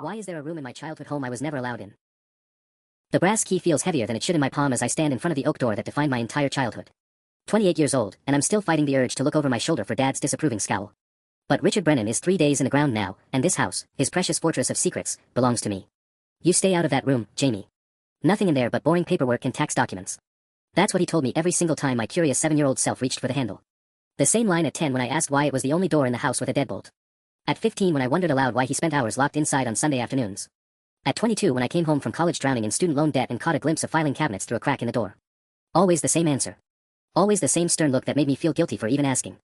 Why is there a room in my childhood home I was never allowed in? The brass key feels heavier than it should in my palm as I stand in front of the oak door that defined my entire childhood. 28 years old, and I'm still fighting the urge to look over my shoulder for Dad's disapproving scowl. But Richard Brennan is 3 days in the ground now, and this house, his precious fortress of secrets, belongs to me. You stay out of that room, Jamie. Nothing in there but boring paperwork and tax documents. That's what he told me every single time my curious 7-year-old self reached for the handle. The same line at 10 when I asked why it was the only door in the house with a deadbolt. At 15 when I wondered aloud why he spent hours locked inside on Sunday afternoons. At 22 when I came home from college drowning in student loan debt and caught a glimpse of filing cabinets through a crack in the door. Always the same answer. Always the same stern look that made me feel guilty for even asking.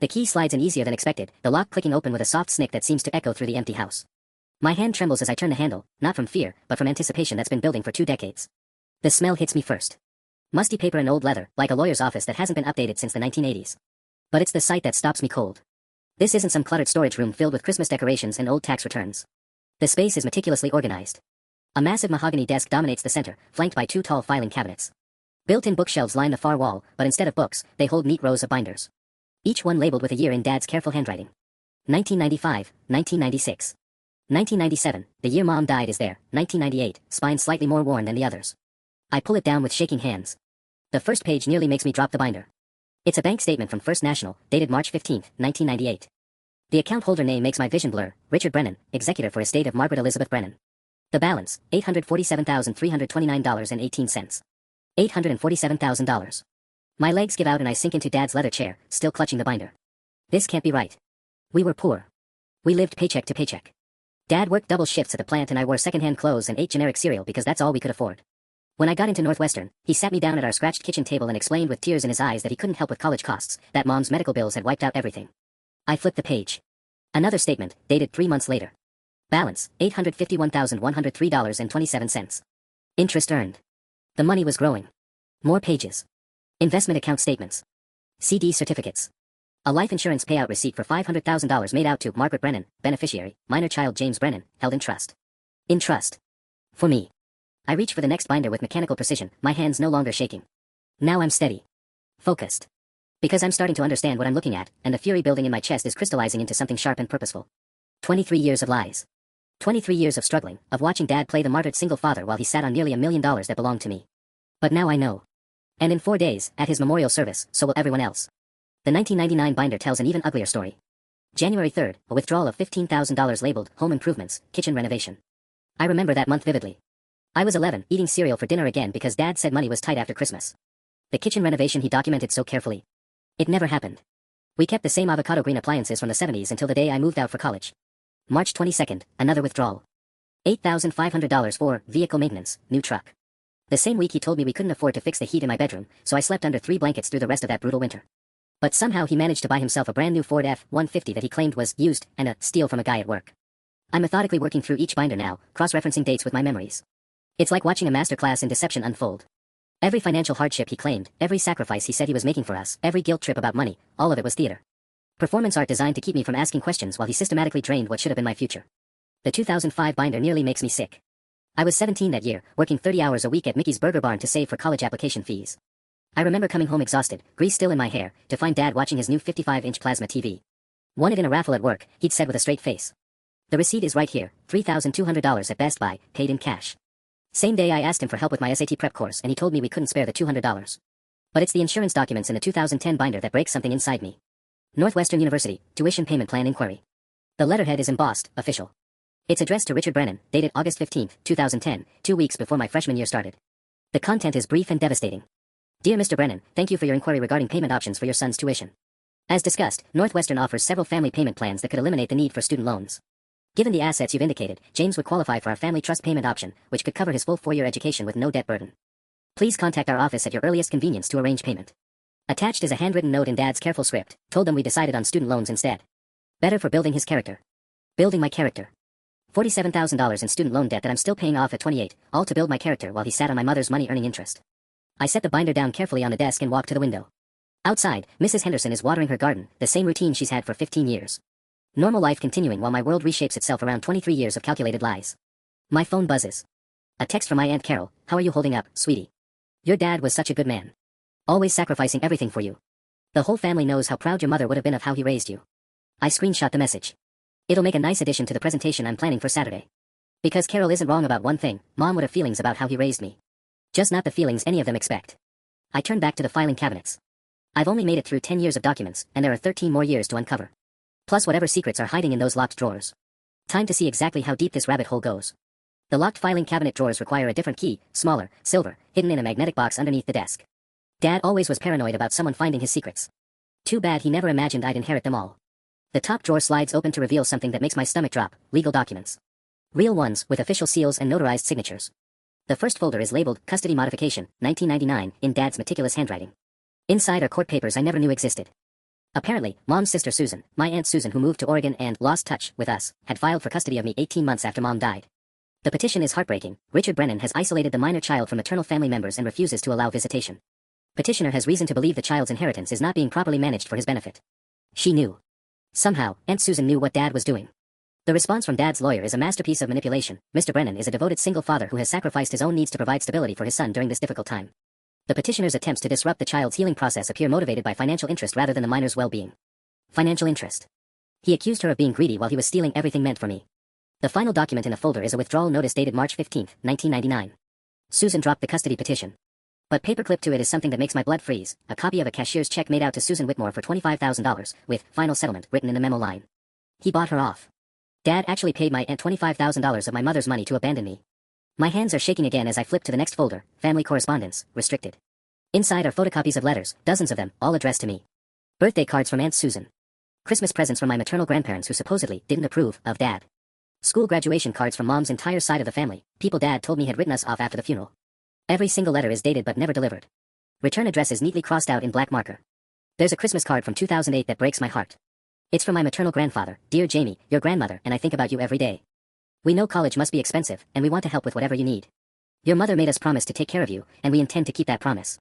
The key slides in easier than expected, the lock clicking open with a soft snick that seems to echo through the empty house. My hand trembles as I turn the handle, not from fear, but from anticipation that's been building for 2 decades. The smell hits me first. Musty paper and old leather, like a lawyer's office that hasn't been updated since the 1980s. But it's the sight that stops me cold. This isn't some cluttered storage room filled with Christmas decorations and old tax returns. The space is meticulously organized. A massive mahogany desk dominates the center, flanked by 2 tall filing cabinets. Built-in bookshelves line the far wall, but instead of books, they hold neat rows of binders. Each one labeled with a year in Dad's careful handwriting. 1995, 1996. 1997, the year Mom died is there, 1998, spine slightly more worn than the others. I pull it down with shaking hands. The first page nearly makes me drop the binder. It's a bank statement from First National, dated March 15, 1998. The account holder name makes my vision blur, Richard Brennan, executor for estate of Margaret Elizabeth Brennan. The balance, $847,329.18. $847,000. My legs give out and I sink into Dad's leather chair, still clutching the binder. This can't be right. We were poor. We lived paycheck to paycheck. Dad worked double shifts at the plant and I wore secondhand clothes and ate generic cereal because that's all we could afford. When I got into Northwestern, he sat me down at our scratched kitchen table and explained with tears in his eyes that he couldn't help with college costs, that Mom's medical bills had wiped out everything. I flipped the page. Another statement, dated 3 months later. Balance, $851,103.27. Interest earned. The money was growing. More pages. Investment account statements. CD certificates. A life insurance payout receipt for $500,000 made out to Margaret Brennan, beneficiary, minor child James Brennan, held in trust. In trust. For me. I reach for the next binder with mechanical precision, my hands no longer shaking. Now I'm steady. Focused. Because I'm starting to understand what I'm looking at, and the fury building in my chest is crystallizing into something sharp and purposeful. 23 years of lies. 23 years of struggling, of watching Dad play the martyred single father while he sat on nearly $1 million that belonged to me. But now I know. And in 4 days, at his memorial service, so will everyone else. The 1999 binder tells an even uglier story. January 3rd, a withdrawal of $15,000 labeled, home improvements, kitchen renovation. I remember that month vividly. I was 11, eating cereal for dinner again because Dad said money was tight after Christmas. The kitchen renovation he documented so carefully. It never happened. We kept the same avocado green appliances from the 70s until the day I moved out for college. March 22nd, another withdrawal. $8,500 for vehicle maintenance, new truck. The same week he told me we couldn't afford to fix the heat in my bedroom, so I slept under 3 blankets through the rest of that brutal winter. But somehow he managed to buy himself a brand new Ford F-150 that he claimed was used and a steal from a guy at work. I'm methodically working through each binder now, cross-referencing dates with my memories. It's like watching a masterclass in deception unfold. Every financial hardship he claimed, every sacrifice he said he was making for us, every guilt trip about money, all of it was theater. Performance art designed to keep me from asking questions while he systematically drained what should have been my future. The 2005 binder nearly makes me sick. I was 17 that year, working 30 hours a week at Mickey's Burger Barn to save for college application fees. I remember coming home exhausted, grease still in my hair, to find Dad watching his new 55-inch plasma TV. Won it in a raffle at work, he'd said with a straight face. The receipt is right here, $3,200 at Best Buy, paid in cash. Same day I asked him for help with my SAT prep course and he told me we couldn't spare the $200. But it's the insurance documents in the 2010 binder that break something inside me. Northwestern University, tuition payment plan inquiry. The letterhead is embossed, official. It's addressed to Richard Brennan, dated August 15, 2010, 2 weeks before my freshman year started. The content is brief and devastating. Dear Mr. Brennan, thank you for your inquiry regarding payment options for your son's tuition. As discussed, Northwestern offers several family payment plans that could eliminate the need for student loans. Given the assets you've indicated, James would qualify for our family trust payment option, which could cover his full 4-year education with no debt burden. Please contact our office at your earliest convenience to arrange payment. Attached is a handwritten note in Dad's careful script, told them we decided on student loans instead. Better for building his character. Building my character. $47,000 in student loan debt that I'm still paying off at 28, all to build my character while he sat on my mother's money-earning interest. I set the binder down carefully on the desk and walked to the window. Outside, Mrs. Henderson is watering her garden, the same routine she's had for 15 years. Normal life continuing while my world reshapes itself around 23 years of calculated lies. My phone buzzes. A text from my Aunt Carol, how are you holding up, sweetie? Your dad was such a good man. Always sacrificing everything for you. The whole family knows how proud your mother would have been of how he raised you. I screenshot the message. It'll make a nice addition to the presentation I'm planning for Saturday. Because Carol isn't wrong about one thing, Mom would have feelings about how he raised me. Just not the feelings any of them expect. I turned back to the filing cabinets. I've only made it through 10 years of documents, and there are 13 more years to uncover. Plus whatever secrets are hiding in those locked drawers. Time to see exactly how deep this rabbit hole goes. The locked filing cabinet drawers require a different key, smaller, silver, hidden in a magnetic box underneath the desk. Dad always was paranoid about someone finding his secrets. Too bad he never imagined I'd inherit them all. The top drawer slides open to reveal something that makes my stomach drop: legal documents. Real ones, with official seals and notarized signatures. The first folder is labeled Custody Modification, 1999, in Dad's meticulous handwriting. Inside are court papers I never knew existed. Apparently, Mom's sister Susan, my Aunt Susan who moved to Oregon and lost touch with us, had filed for custody of me 18 months after Mom died. The petition is heartbreaking. Richard Brennan has isolated the minor child from maternal family members and refuses to allow visitation. Petitioner has reason to believe the child's inheritance is not being properly managed for his benefit. She knew. Somehow, Aunt Susan knew what Dad was doing. The response from Dad's lawyer is a masterpiece of manipulation. Mr. Brennan is a devoted single father who has sacrificed his own needs to provide stability for his son during this difficult time. The petitioner's attempts to disrupt the child's healing process appear motivated by financial interest rather than the minor's well-being. Financial interest. He accused her of being greedy while he was stealing everything meant for me. The final document in the folder is a withdrawal notice dated March 15, 1999. Susan dropped the custody petition. But paperclip to it is something that makes my blood freeze: a copy of a cashier's check made out to Susan Whitmore for $25,000, with final settlement written in the memo line. He bought her off. Dad actually paid my aunt $25,000 of my mother's money to abandon me. My hands are shaking again as I flip to the next folder: family correspondence, restricted. Inside are photocopies of letters, dozens of them, all addressed to me. Birthday cards from Aunt Susan. Christmas presents from my maternal grandparents who supposedly didn't approve of Dad. School graduation cards from Mom's entire side of the family, people Dad told me had written us off after the funeral. Every single letter is dated but never delivered. Return address is neatly crossed out in black marker. There's a Christmas card from 2008 that breaks my heart. It's from my maternal grandfather: "Dear Jamie, your grandmother and I think about you every day. We know college must be expensive, and we want to help with whatever you need. Your mother made us promise to take care of you, and we intend to keep that promise.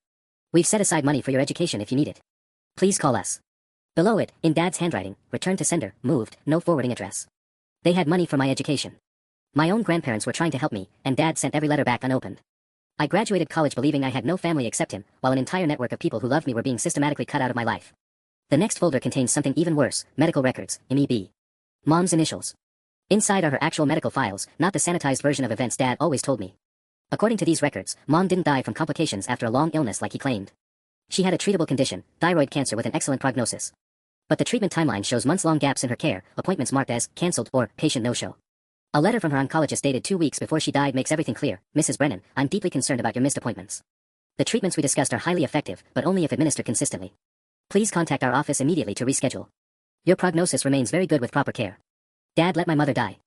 We've set aside money for your education if you need it. Please call us." Below it, in Dad's handwriting, "Return to sender, moved, no forwarding address." They had money for my education. My own grandparents were trying to help me, and Dad sent every letter back unopened. I graduated college believing I had no family except him, while an entire network of people who loved me were being systematically cut out of my life. The next folder contains something even worse: medical records, MEB. Mom's initials. Inside are her actual medical files, not the sanitized version of events Dad always told me. According to these records, Mom didn't die from complications after a long illness like he claimed. She had a treatable condition, thyroid cancer with an excellent prognosis. But the treatment timeline shows months-long gaps in her care, appointments marked as canceled or patient no-show. A letter from her oncologist dated 2 weeks before she died makes everything clear: "Mrs. Brennan, I'm deeply concerned about your missed appointments. The treatments we discussed are highly effective, but only if administered consistently. Please contact our office immediately to reschedule. Your prognosis remains very good with proper care." Dad let my mother die.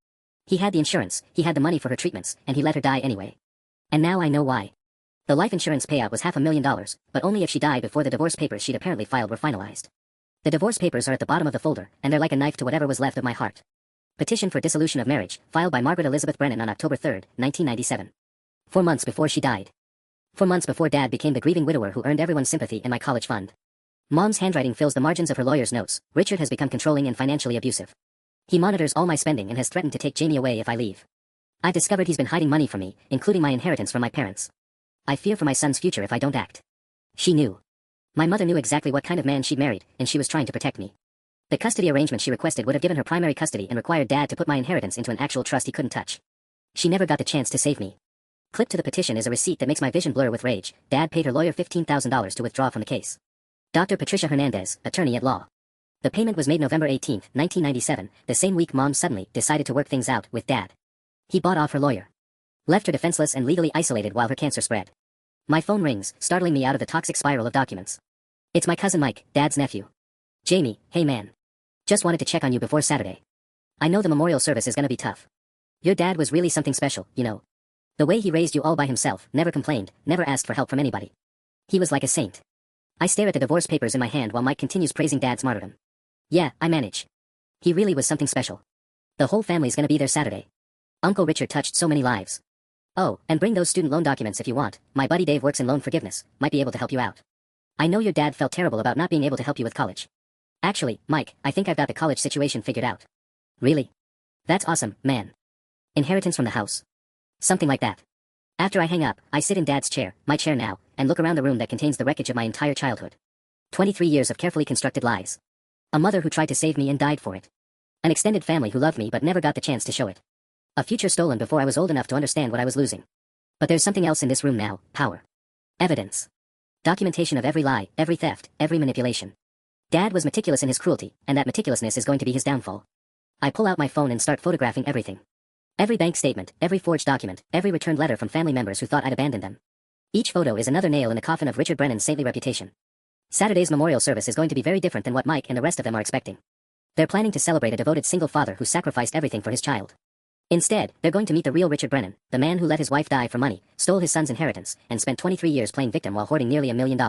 He had the insurance, he had the money for her treatments, and he let her die anyway. And now I know why. The life insurance payout was $500,000, but only if she died before the divorce papers she'd apparently filed were finalized. The divorce papers are at the bottom of the folder, and they're like a knife to whatever was left of my heart. Petition for dissolution of marriage, filed by Margaret Elizabeth Brennan on October 3, 1997. 4 months before she died. 4 months before Dad became the grieving widower who earned everyone's sympathy in my college fund. Mom's handwriting fills the margins of her lawyer's notes. Richard has become controlling and financially abusive. He monitors all my spending and has threatened to take Jamie away if I leave. I've discovered he's been hiding money from me, including my inheritance from my parents. I fear for my son's future if I don't act. She knew. My mother knew exactly what kind of man she'd married, and she was trying to protect me. The custody arrangement she requested would have given her primary custody and required Dad to put my inheritance into an actual trust he couldn't touch. She never got the chance to save me. Clipped to the petition is a receipt that makes my vision blur with rage. Dad paid her lawyer $15,000 to withdraw from the case. Dr. Patricia Hernandez, attorney at law. The payment was made November 18, 1997, the same week Mom suddenly decided to work things out with Dad. He bought off her lawyer. Left her defenseless and legally isolated while her cancer spread. My phone rings, startling me out of the toxic spiral of documents. It's my cousin Mike, Dad's nephew. "Jamie, hey man. Just wanted to check on you before Saturday. I know the memorial service is gonna be tough. Your dad was really something special, you know. The way he raised you all by himself, never complained, never asked for help from anybody. He was like a saint." I stare at the divorce papers in my hand while Mike continues praising Dad's martyrdom. "Yeah, I manage. He really was something special. The whole family's gonna be there Saturday. Uncle Richard touched so many lives. Oh, and bring those student loan documents if you want. My buddy Dave works in loan forgiveness, might be able to help you out. I know your dad felt terrible about not being able to help you with college. Actually, Mike, I think I've got the college situation figured out." "Really? That's awesome, man. Inheritance from the house. Something like that." After I hang up, I sit in Dad's chair, my chair now, and look around the room that contains the wreckage of my entire childhood. 23 years of carefully constructed lies. A mother who tried to save me and died for it. An extended family who loved me but never got the chance to show it. A future stolen before I was old enough to understand what I was losing. But there's something else in this room now, power. Evidence. Documentation of every lie, every theft, every manipulation. Dad was meticulous in his cruelty, and that meticulousness is going to be his downfall. I pull out my phone and start photographing everything. Every bank statement, every forged document, every returned letter from family members who thought I'd abandoned them. Each photo is another nail in the coffin of Richard Brennan's saintly reputation. Saturday's memorial service is going to be very different than what Mike and the rest of them are expecting. They're planning to celebrate a devoted single father who sacrificed everything for his child. Instead, they're going to meet the real Richard Brennan, the man who let his wife die for money, stole his son's inheritance, and spent 23 years playing victim while hoarding nearly $1 million.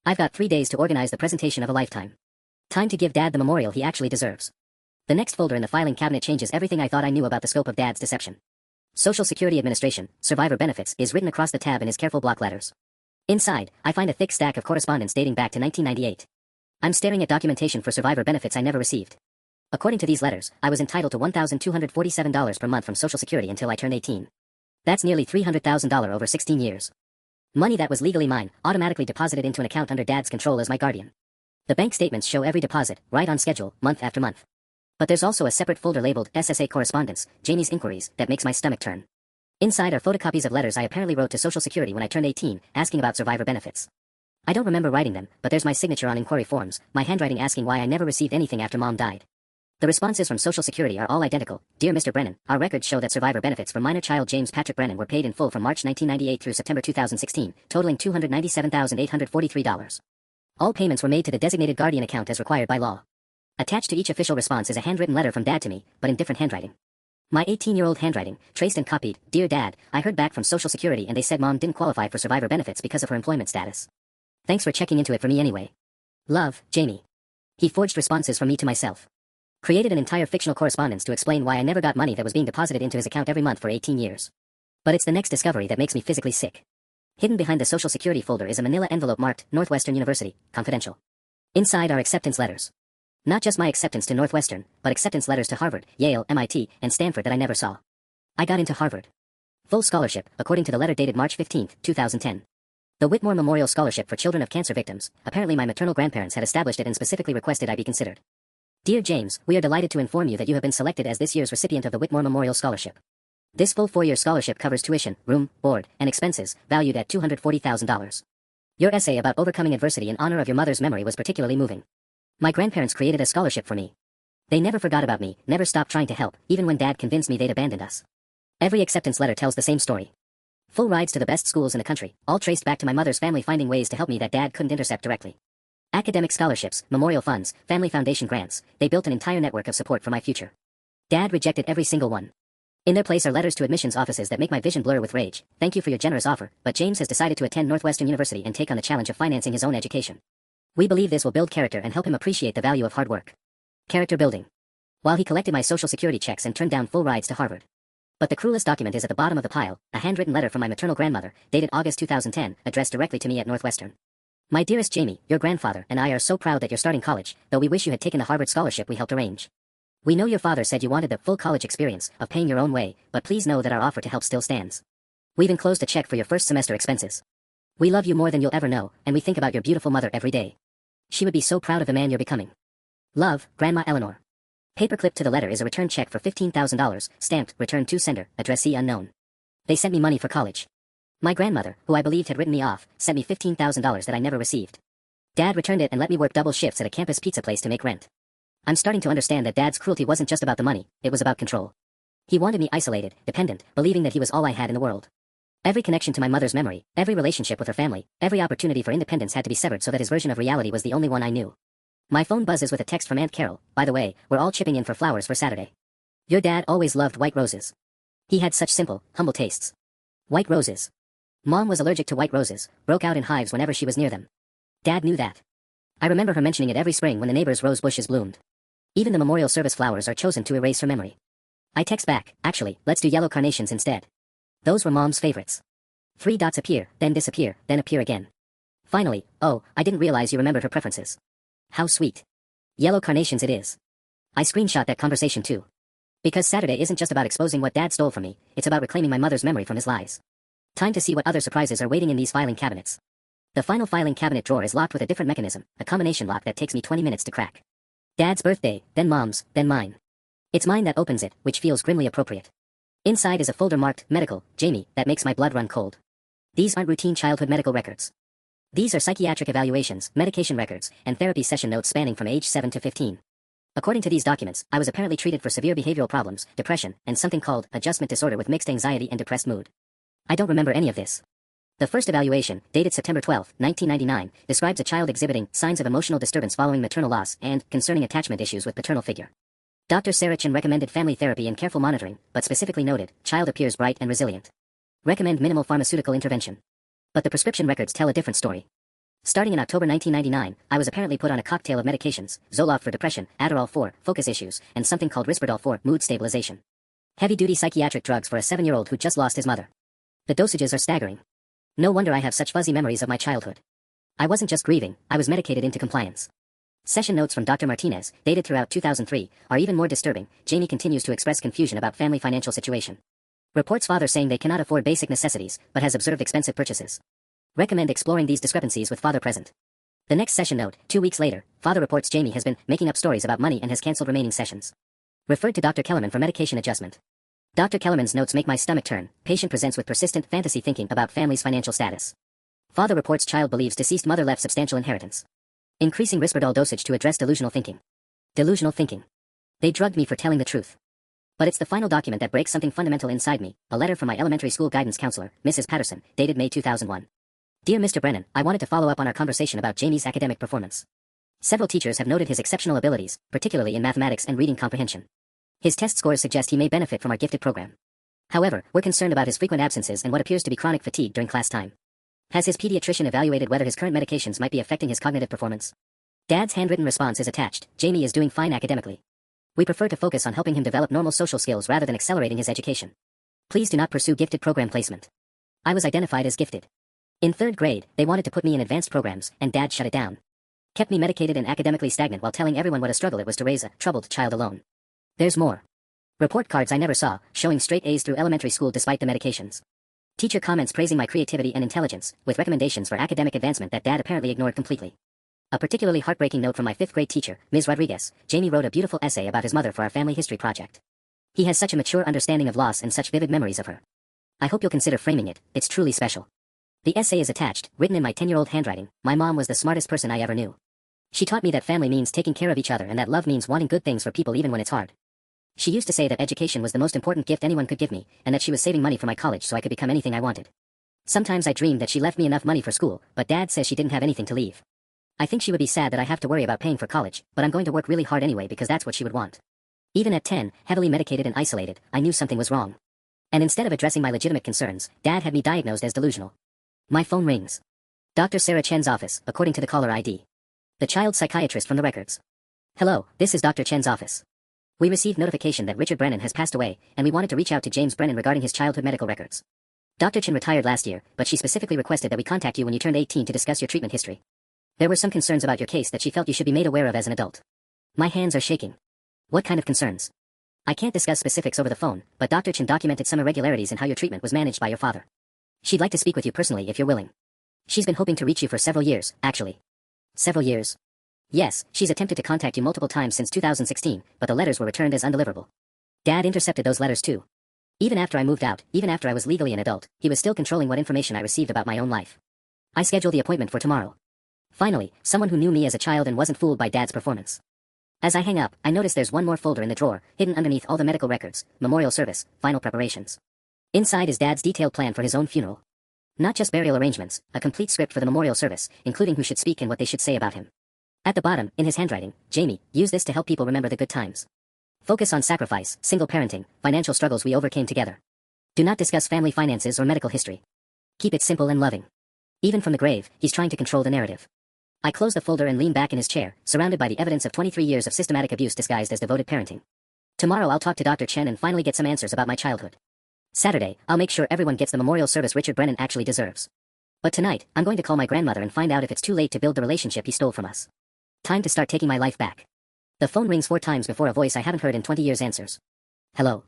I've got 3 days to organize the presentation of a lifetime. Time to give Dad the memorial he actually deserves. The next folder in the filing cabinet changes everything I thought I knew about the scope of Dad's deception. Social Security Administration, Survivor Benefits is written across the tab in his careful block letters. Inside, I find a thick stack of correspondence dating back to 1998. I'm staring at documentation for survivor benefits I never received. According to these letters, I was entitled to $1,247 per month from Social Security until I turned 18. That's nearly $300,000 over 16 years. Money that was legally mine, automatically deposited into an account under Dad's control as my guardian. The bank statements show every deposit, right on schedule, month after month. But there's also a separate folder labeled SSA Correspondence, Jamie's Inquiries, that makes my stomach turn. Inside are photocopies of letters I apparently wrote to Social Security when I turned 18, asking about survivor benefits. I don't remember writing them, but there's my signature on inquiry forms, my handwriting asking why I never received anything after Mom died. The responses from Social Security are all identical. Dear Mr. Brennan, our records show that survivor benefits for minor child James Patrick Brennan were paid in full from March 1998 through September 2016, totaling $297,843. All payments were made to the designated guardian account as required by law. Attached to each official response is a handwritten letter from Dad to me, but in different handwriting. My 18-year-old handwriting, traced and copied, Dear Dad, I heard back from Social Security and they said Mom didn't qualify for survivor benefits because of her employment status. Thanks for checking into it for me anyway. Love, Jamie. He forged responses from me to myself. Created an entire fictional correspondence to explain why I never got money that was being deposited into his account every month for 18 years. But it's the next discovery that makes me physically sick. Hidden behind the Social Security folder is a manila envelope marked Northwestern University, confidential. Inside are acceptance letters. Not just my acceptance to Northwestern, but acceptance letters to Harvard, Yale, MIT, and Stanford that I never saw. I got into Harvard. Full scholarship, according to the letter dated March 15, 2010. The Whitmore Memorial Scholarship for Children of Cancer Victims. Apparently my maternal grandparents had established it and specifically requested I be considered. Dear James, we are delighted to inform you that you have been selected as this year's recipient of the Whitmore Memorial Scholarship. This full 4-year scholarship covers tuition, room, board, and expenses, valued at $240,000. Your essay about overcoming adversity in honor of your mother's memory was particularly moving. My grandparents created a scholarship for me. They never forgot about me, never stopped trying to help, even when Dad convinced me they'd abandoned us. Every acceptance letter tells the same story. Full rides to the best schools in the country, all traced back to my mother's family finding ways to help me that Dad couldn't intercept directly. Academic scholarships, memorial funds, family foundation grants, they built an entire network of support for my future. Dad rejected every single one. In their place are letters to admissions offices that make my vision blur with rage. Thank you for your generous offer, but James has decided to attend Northwestern University and take on the challenge of financing his own education. We believe this will build character and help him appreciate the value of hard work. Character building. While he collected my Social Security checks and turned down full rides to Harvard. But the cruelest document is at the bottom of the pile, a handwritten letter from my maternal grandmother, dated August 2010, addressed directly to me at Northwestern. My dearest Jamie, your grandfather and I are so proud that you're starting college, though we wish you had taken the Harvard scholarship we helped arrange. We know your father said you wanted the full college experience, of paying your own way, but please know that our offer to help still stands. We've enclosed a check for your first semester expenses. We love you more than you'll ever know, and we think about your beautiful mother every day. She would be so proud of the man you're becoming. Love, Grandma Eleanor. Paperclip to the letter is a return check for $15,000, stamped, return to sender, addressee unknown. They sent me money for college. My grandmother, who I believed had written me off, sent me $15,000 that I never received. Dad returned it and let me work double shifts at a campus pizza place to make rent. I'm starting to understand that Dad's cruelty wasn't just about the money, it was about control. He wanted me isolated, dependent, believing that he was all I had in the world. Every connection to my mother's memory, every relationship with her family, every opportunity for independence had to be severed so that his version of reality was the only one I knew. My phone buzzes with a text from Aunt Carol. By the way, we're all chipping in for flowers for Saturday. Your dad always loved white roses. He had such simple, humble tastes. White roses. Mom was allergic to white roses, broke out in hives whenever she was near them. Dad knew that. I remember her mentioning it every spring when the neighbor's rose bushes bloomed. Even the memorial service flowers are chosen to erase her memory. I text back, actually, let's do yellow carnations instead. Those were Mom's favorites. 3 dots appear, then disappear, then appear again. Finally, oh, I didn't realize you remembered her preferences. How sweet. Yellow carnations it is. I screenshot that conversation too. Because Saturday isn't just about exposing what Dad stole from me, it's about reclaiming my mother's memory from his lies. Time to see what other surprises are waiting in these filing cabinets. The final filing cabinet drawer is locked with a different mechanism, a combination lock that takes me 20 minutes to crack. Dad's birthday, then Mom's, then mine. It's mine that opens it, which feels grimly appropriate. Inside is a folder marked Medical, Jamie, that makes my blood run cold. These aren't routine childhood medical records. These are psychiatric evaluations, medication records, and therapy session notes spanning from age 7 to 15. According to these documents, I was apparently treated for severe behavioral problems, depression, and something called adjustment disorder with mixed anxiety and depressed mood. I don't remember any of this. The first evaluation, dated September 12, 1999, describes a child exhibiting signs of emotional disturbance following maternal loss and concerning attachment issues with paternal figure. Dr. Sarah Chen recommended family therapy and careful monitoring, but specifically noted, child appears bright and resilient. Recommend minimal pharmaceutical intervention. But the prescription records tell a different story. Starting in October 1999, I was apparently put on a cocktail of medications, Zoloft for depression, Adderall for focus issues, and something called Risperdal for mood stabilization. Heavy-duty psychiatric drugs for a 7-year-old who just lost his mother. The dosages are staggering. No wonder I have such fuzzy memories of my childhood. I wasn't just grieving, I was medicated into compliance. Session notes from Dr. Martinez, dated throughout 2003, are even more disturbing. Jamie continues to express confusion about family financial situation. Reports father saying they cannot afford basic necessities, but has observed expensive purchases. Recommend exploring these discrepancies with father present. The next session note, 2 weeks later, father reports Jamie has been making up stories about money and has cancelled remaining sessions. Referred to Dr. Kellerman for medication adjustment. Dr. Kellerman's notes make my stomach turn. Patient presents with persistent fantasy thinking about family's financial status. Father reports child believes deceased mother left substantial inheritance. Increasing Risperdal dosage to address delusional thinking. Delusional thinking. They drugged me for telling the truth. But it's the final document that breaks something fundamental inside me, a letter from my elementary school guidance counselor, Mrs. Patterson, dated May 2001. Dear Mr. Brennan, I wanted to follow up on our conversation about Jamie's academic performance. Several teachers have noted his exceptional abilities, particularly in mathematics and reading comprehension. His test scores suggest he may benefit from our gifted program. However, we're concerned about his frequent absences and what appears to be chronic fatigue during class time. Has his pediatrician evaluated whether his current medications might be affecting his cognitive performance? Dad's handwritten response is attached. Jamie is doing fine academically. We prefer to focus on helping him develop normal social skills rather than accelerating his education. Please do not pursue gifted program placement. I was identified as gifted. In 3rd grade, they wanted to put me in advanced programs, and Dad shut it down. Kept me medicated and academically stagnant while telling everyone what a struggle it was to raise a troubled child alone. There's more. Report cards I never saw, showing straight A's through elementary school despite the medications. Teacher comments praising my creativity and intelligence, with recommendations for academic advancement that Dad apparently ignored completely. A particularly heartbreaking note from my 5th grade teacher, Ms. Rodriguez. Jamie wrote a beautiful essay about his mother for our family history project. He has such a mature understanding of loss and such vivid memories of her. I hope you'll consider framing it, it's truly special. The essay is attached, written in my 10-year-old handwriting. My mom was the smartest person I ever knew. She taught me that family means taking care of each other and that love means wanting good things for people even when it's hard. She used to say that education was the most important gift anyone could give me, and that she was saving money for my college so I could become anything I wanted. Sometimes I dreamed that she left me enough money for school, but Dad says she didn't have anything to leave. I think she would be sad that I have to worry about paying for college, but I'm going to work really hard anyway because that's what she would want. Even at 10, heavily medicated and isolated, I knew something was wrong. And instead of addressing my legitimate concerns, Dad had me diagnosed as delusional. My phone rings. Dr. Sarah Chen's office, according to the caller ID. The child psychiatrist from the records. Hello, this is Dr. Chen's office. We received notification that Richard Brennan has passed away, and we wanted to reach out to James Brennan regarding his childhood medical records. Dr. Chen retired last year, but she specifically requested that we contact you when you turned 18 to discuss your treatment history. There were some concerns about your case that she felt you should be made aware of as an adult. My hands are shaking. What kind of concerns? I can't discuss specifics over the phone, but Dr. Chen documented some irregularities in how your treatment was managed by your father. She'd like to speak with you personally if you're willing. She's been hoping to reach you for several years, actually. Several years? Yes, she's attempted to contact you multiple times since 2016, but the letters were returned as undeliverable. Dad intercepted those letters too. Even after I moved out, even after I was legally an adult, he was still controlling what information I received about my own life. I scheduled the appointment for tomorrow. Finally, someone who knew me as a child and wasn't fooled by Dad's performance. As I hang up, I notice there's one more folder in the drawer, hidden underneath all the medical records, memorial service, final preparations. Inside is Dad's detailed plan for his own funeral. Not just burial arrangements, a complete script for the memorial service, including who should speak and what they should say about him. At the bottom, in his handwriting, Jamie, use this to help people remember the good times. Focus on sacrifice, single parenting, financial struggles we overcame together. Do not discuss family finances or medical history. Keep it simple and loving. Even from the grave, he's trying to control the narrative. I close the folder and lean back in his chair, surrounded by the evidence of 23 years of systematic abuse disguised as devoted parenting. Tomorrow I'll talk to Dr. Chen and finally get some answers about my childhood. Saturday, I'll make sure everyone gets the memorial service Richard Brennan actually deserves. But tonight, I'm going to call my grandmother and find out if it's too late to build the relationship he stole from us. Time to start taking my life back. The phone rings 4 times before a voice I haven't heard in 20 years answers. Hello.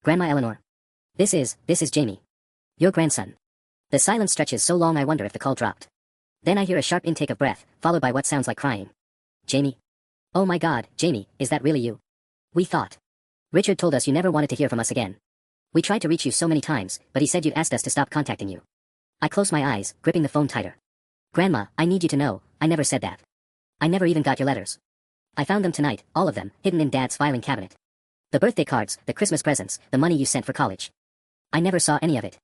Grandma Eleanor. This is Jamie. Your grandson. The silence stretches so long I wonder if the call dropped. Then I hear a sharp intake of breath, followed by what sounds like crying. Jamie? Oh my God, Jamie, is that really you? We thought. Richard told us you never wanted to hear from us again. We tried to reach you so many times, but he said you'd asked us to stop contacting you. I closed my eyes, gripping the phone tighter. Grandma, I need you to know, I never said that. I never even got your letters. I found them tonight, all of them, hidden in Dad's filing cabinet. The birthday cards, the Christmas presents, the money you sent for college. I never saw any of it.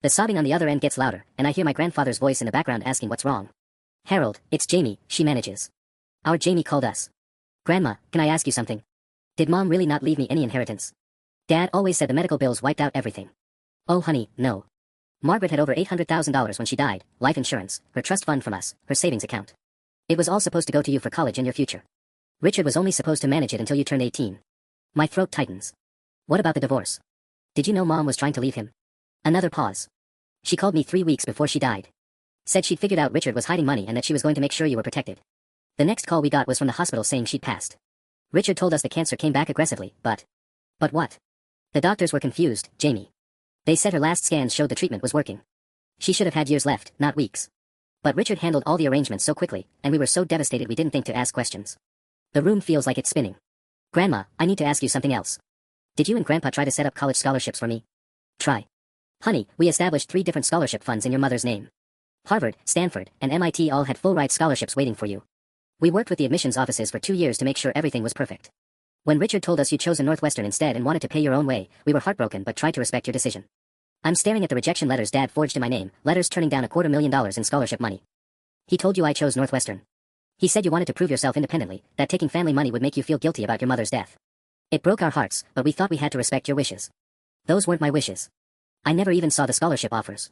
The sobbing on the other end gets louder, and I hear my grandfather's voice in the background asking what's wrong. Harold, it's Jamie, she manages. Our Jamie called us. Grandma, can I ask you something? Did Mom really not leave me any inheritance? Dad always said the medical bills wiped out everything. Oh honey, no. Margaret had over $800,000 when she died, life insurance, her trust fund from us, her savings account. It was all supposed to go to you for college and your future. Richard was only supposed to manage it until you turned 18. My throat tightens. What about the divorce? Did you know Mom was trying to leave him? Another pause. She called me 3 weeks before she died. Said she'd figured out Richard was hiding money and that she was going to make sure you were protected. The next call we got was from the hospital saying she'd passed. Richard told us the cancer came back aggressively, but what? The doctors were confused, Jamie. They said her last scans showed the treatment was working. She should have had years left, not weeks. But Richard handled all the arrangements so quickly, and we were so devastated we didn't think to ask questions. The room feels like it's spinning. Grandma, I need to ask you something else. Did you and Grandpa try to set up college scholarships for me? Try. Honey, we established 3 different scholarship funds in your mother's name. Harvard, Stanford, and MIT all had full-ride scholarships waiting for you. We worked with the admissions offices for 2 years to make sure everything was perfect. When Richard told us you chose a Northwestern instead and wanted to pay your own way, we were heartbroken but tried to respect your decision. I'm staring at the rejection letters Dad forged in my name, letters turning down $250,000 in scholarship money. He told you I chose Northwestern. He said you wanted to prove yourself independently, that taking family money would make you feel guilty about your mother's death. It broke our hearts, but we thought we had to respect your wishes. Those weren't my wishes. I never even saw the scholarship offers.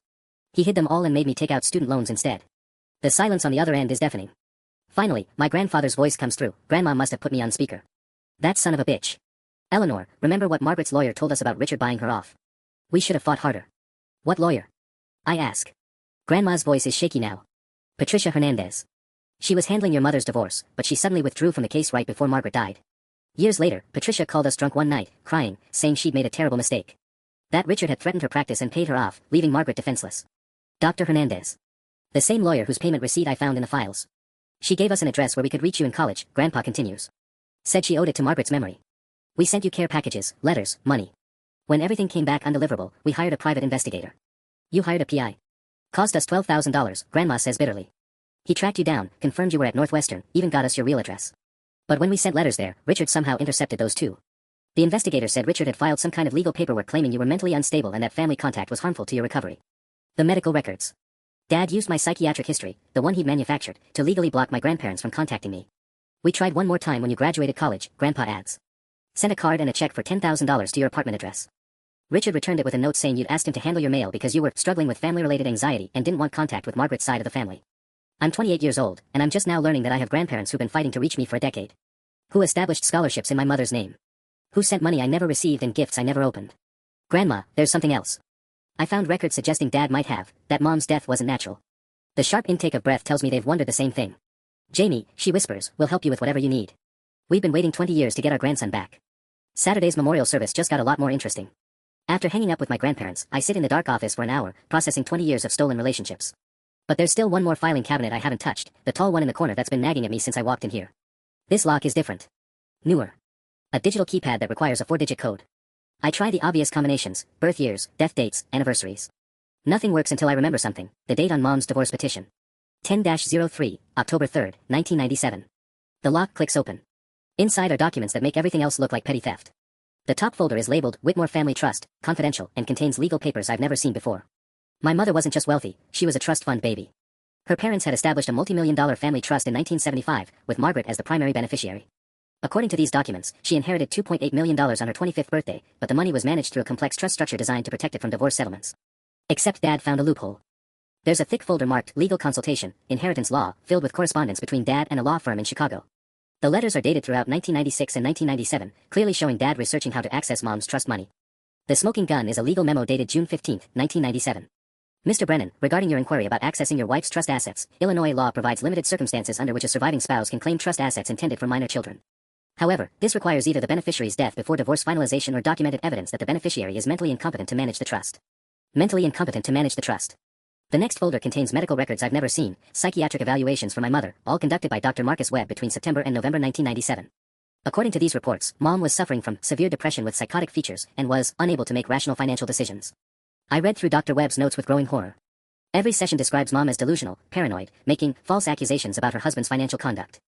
He hid them all and made me take out student loans instead. The silence on the other end is deafening. Finally, my grandfather's voice comes through. Grandma must have put me on speaker. That son of a bitch. Eleanor, remember what Margaret's lawyer told us about Richard buying her off? We should have fought harder. What lawyer? I ask. Grandma's voice is shaky now. Patricia Hernandez. She was handling your mother's divorce, but she suddenly withdrew from the case right before Margaret died. Years later, Patricia called us drunk one night, crying, saying she'd made a terrible mistake. That Richard had threatened her practice and paid her off, leaving Margaret defenseless. Dr. Hernandez. The same lawyer whose payment receipt I found in the files. She gave us an address where we could reach you in college, Grandpa continues. Said she owed it to Margaret's memory. We sent you care packages, letters, money. When everything came back undeliverable, we hired a private investigator. You hired a PI. Cost us $12,000, Grandma says bitterly. He tracked you down, confirmed you were at Northwestern, even got us your real address. But when we sent letters there, Richard somehow intercepted those too. The investigator said Richard had filed some kind of legal paperwork claiming you were mentally unstable and that family contact was harmful to your recovery. The medical records. Dad used my psychiatric history, the one he'd manufactured, to legally block my grandparents from contacting me. We tried one more time when you graduated college, Grandpa adds. Sent a card and a check for $10,000 to your apartment address. Richard returned it with a note saying you'd asked him to handle your mail because you were struggling with family-related anxiety and didn't want contact with Margaret's side of the family. I'm 28 years old, and I'm just now learning that I have grandparents who've been fighting to reach me for a decade. Who established scholarships in my mother's name. Who sent money I never received and gifts I never opened. Grandma, there's something else. I found records suggesting Dad might have, that Mom's death wasn't natural. The sharp intake of breath tells me they've wondered the same thing. Jamie, she whispers, we'll help you with whatever you need. We've been waiting 20 years to get our grandson back. Saturday's memorial service just got a lot more interesting. After hanging up with my grandparents, I sit in the dark office for an hour, processing 20 years of stolen relationships. But there's still one more filing cabinet I haven't touched, the tall one in the corner that's been nagging at me since I walked in here. This lock is different. Newer. A digital keypad that requires a 4-digit code. I try the obvious combinations, birth years, death dates, anniversaries. Nothing works until I remember something, the date on Mom's divorce petition. 10-03, October 3, 1997. The lock clicks open. Inside are documents that make everything else look like petty theft. The top folder is labeled Whitmore Family Trust, confidential, and contains legal papers I've never seen before. My mother wasn't just wealthy, she was a trust fund baby. Her parents had established a multi-million-dollar family trust in 1975, with Margaret as the primary beneficiary. According to these documents, she inherited $2.8 million on her 25th birthday, but the money was managed through a complex trust structure designed to protect it from divorce settlements. Except Dad found a loophole. There's a thick folder marked Legal Consultation, Inheritance Law, filled with correspondence between Dad and a law firm in Chicago. The letters are dated throughout 1996 and 1997, clearly showing Dad researching how to access Mom's trust money. The smoking gun is a legal memo dated June 15, 1997. Mr. Brennan, regarding your inquiry about accessing your wife's trust assets, Illinois law provides limited circumstances under which a surviving spouse can claim trust assets intended for minor children. However, this requires either the beneficiary's death before divorce finalization or documented evidence that the beneficiary is mentally incompetent to manage the trust. Mentally incompetent to manage the trust. The next folder contains medical records I've never seen, psychiatric evaluations for my mother, all conducted by Dr. Marcus Webb between September and November 1997. According to these reports, Mom was suffering from severe depression with psychotic features and was unable to make rational financial decisions. I read through Dr. Webb's notes with growing horror. Every session describes Mom as delusional, paranoid, making false accusations about her husband's financial conduct.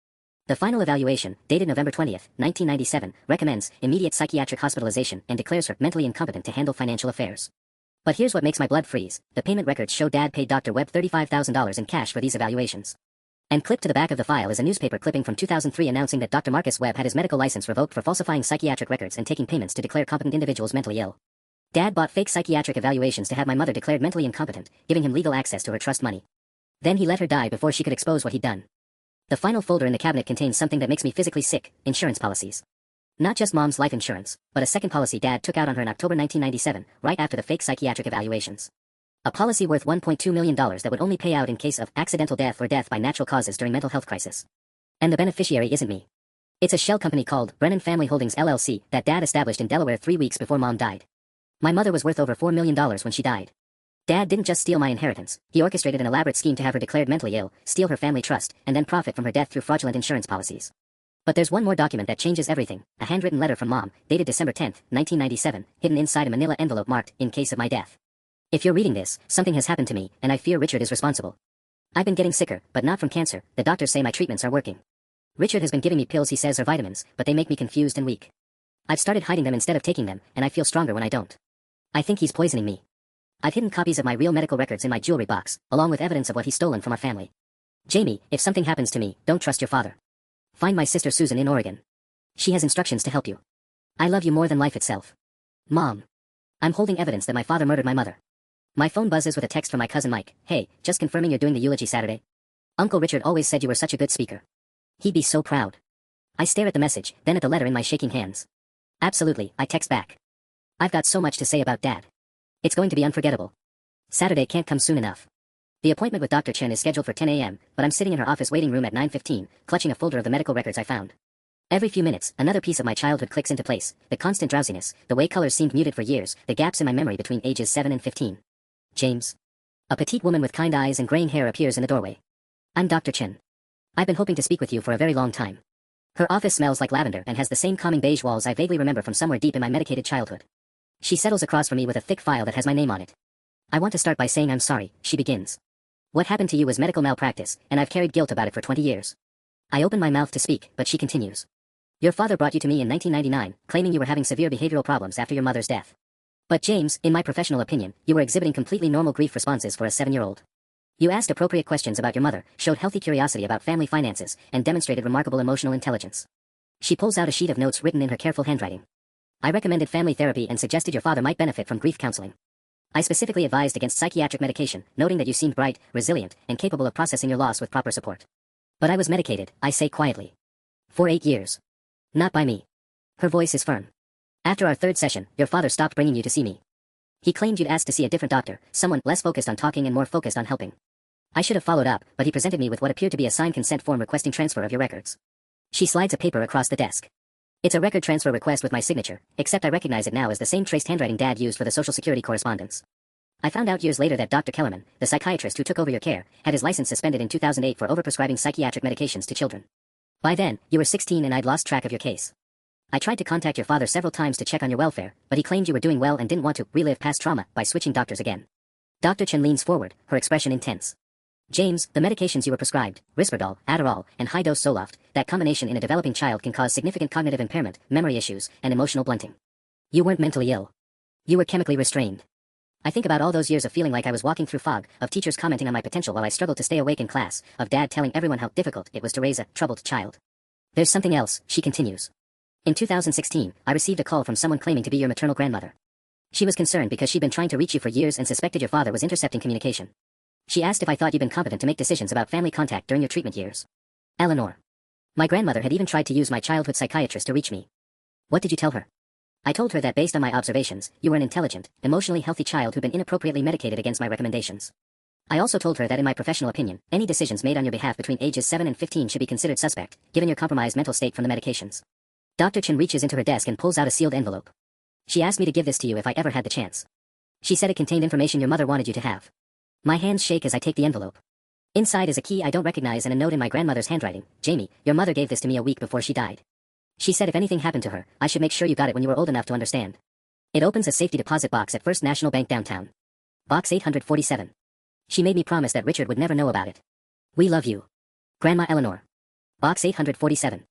The final evaluation, dated November 20, 1997, recommends immediate psychiatric hospitalization and declares her mentally incompetent to handle financial affairs. But here's what makes my blood freeze. The payment records show Dad paid Dr. Webb $35,000 in cash for these evaluations. And clipped to the back of the file is a newspaper clipping from 2003 announcing that Dr. Marcus Webb had his medical license revoked for falsifying psychiatric records and taking payments to declare competent individuals mentally ill. Dad bought fake psychiatric evaluations to have my mother declared mentally incompetent, giving him legal access to her trust money. Then he let her die before she could expose what he'd done. The final folder in the cabinet contains something that makes me physically sick: insurance policies. Not just Mom's life insurance, but a second policy Dad took out on her in October 1997, right after the fake psychiatric evaluations. A policy worth $1.2 million that would only pay out in case of accidental death or death by natural causes during mental health crisis. And the beneficiary isn't me. It's a shell company called Brennan Family Holdings LLC that Dad established in Delaware 3 weeks before Mom died. My mother was worth over $4 million when she died. Dad didn't just steal my inheritance, he orchestrated an elaborate scheme to have her declared mentally ill, steal her family trust, and then profit from her death through fraudulent insurance policies. But there's one more document that changes everything: a handwritten letter from Mom, dated December 10, 1997, hidden inside a manila envelope marked, "In case of my death." If you're reading this, something has happened to me, and I fear Richard is responsible. I've been getting sicker, but not from cancer. The doctors say my treatments are working. Richard has been giving me pills he says are vitamins, but they make me confused and weak. I've started hiding them instead of taking them, and I feel stronger when I don't. I think he's poisoning me. I've hidden copies of my real medical records in my jewelry box, along with evidence of what he's stolen from our family. Jamie, if something happens to me, don't trust your father. Find my sister Susan in Oregon. She has instructions to help you. I love you more than life itself. Mom. I'm holding evidence that my father murdered my mother. My phone buzzes with a text from my cousin Mike. "Hey, just confirming you're doing the eulogy Saturday. Uncle Richard always said you were such a good speaker. He'd be so proud." I stare at the message, then at the letter in my shaking hands. "Absolutely," I text back. "I've got so much to say about Dad. It's going to be unforgettable. Saturday can't come soon enough." The appointment with Dr. Chen is scheduled for 10 a.m., but I'm sitting in her office waiting room at 9:15, clutching a folder of the medical records I found. Every few minutes, another piece of my childhood clicks into place: the constant drowsiness, the way colors seemed muted for years, the gaps in my memory between ages 7 and 15. James. A petite woman with kind eyes and graying hair appears in the doorway. "I'm Dr. Chen. I've been hoping to speak with you for a very long time." Her office smells like lavender and has the same calming beige walls I vaguely remember from somewhere deep in my medicated childhood. She settles across from me with a thick file that has my name on it. "I want to start by saying I'm sorry," she begins. "What happened to you was medical malpractice, and I've carried guilt about it for 20 years. I open my mouth to speak, but she continues. "Your father brought you to me in 1999, claiming you were having severe behavioral problems after your mother's death. But James, in my professional opinion, you were exhibiting completely normal grief responses for a 7-year-old. You asked appropriate questions about your mother, showed healthy curiosity about family finances, and demonstrated remarkable emotional intelligence." She pulls out a sheet of notes written in her careful handwriting. "I recommended family therapy and suggested your father might benefit from grief counseling. I specifically advised against psychiatric medication, noting that you seemed bright, resilient, and capable of processing your loss with proper support. But I was medicated," I say quietly. "For 8 years. Not by me." Her voice is firm. "After our 3rd session, your father stopped bringing you to see me. He claimed you'd asked to see a different doctor, someone less focused on talking and more focused on helping. I should have followed up, but he presented me with what appeared to be a signed consent form requesting transfer of your records." She slides a paper across the desk. "It's a record transfer request with my signature, except I recognize it now as the same traced handwriting Dad used for the Social Security correspondence. I found out years later that Dr. Kellerman, the psychiatrist who took over your care, had his license suspended in 2008 for overprescribing psychiatric medications to children. By then, you were 16 and I'd lost track of your case. I tried to contact your father several times to check on your welfare, but he claimed you were doing well and didn't want to relive past trauma by switching doctors again." Dr. Chen leans forward, her expression intense. "James, the medications you were prescribed, Risperdal, Adderall, and high-dose Zoloft, that combination in a developing child can cause significant cognitive impairment, memory issues, and emotional blunting. You weren't mentally ill. You were chemically restrained. I think about all those years of feeling like I was walking through fog, of teachers commenting on my potential while I struggled to stay awake in class, of Dad telling everyone how difficult it was to raise a troubled child. There's something else," she continues. "In 2016, I received a call from someone claiming to be your maternal grandmother. She was concerned because she'd been trying to reach you for years and suspected your father was intercepting communication. She asked if I thought you'd been competent to make decisions about family contact during your treatment years. Eleanor. My grandmother had even tried to use my childhood psychiatrist to reach me. What did you tell her?" "I told her that based on my observations, you were an intelligent, emotionally healthy child who'd been inappropriately medicated against my recommendations. I also told her that in my professional opinion, any decisions made on your behalf between ages 7 and 15 should be considered suspect, given your compromised mental state from the medications." Dr. Chen reaches into her desk and pulls out a sealed envelope. "She asked me to give this to you if I ever had the chance. She said it contained information your mother wanted you to have." My hands shake as I take the envelope. Inside is a key I don't recognize and a note in my grandmother's handwriting. "Jamie, your mother gave this to me a week before she died. She said if anything happened to her, I should make sure you got it when you were old enough to understand. It opens a safety deposit box at First National Bank downtown. Box 847. She made me promise that Richard would never know about it. We love you. Grandma Eleanor. Box 847.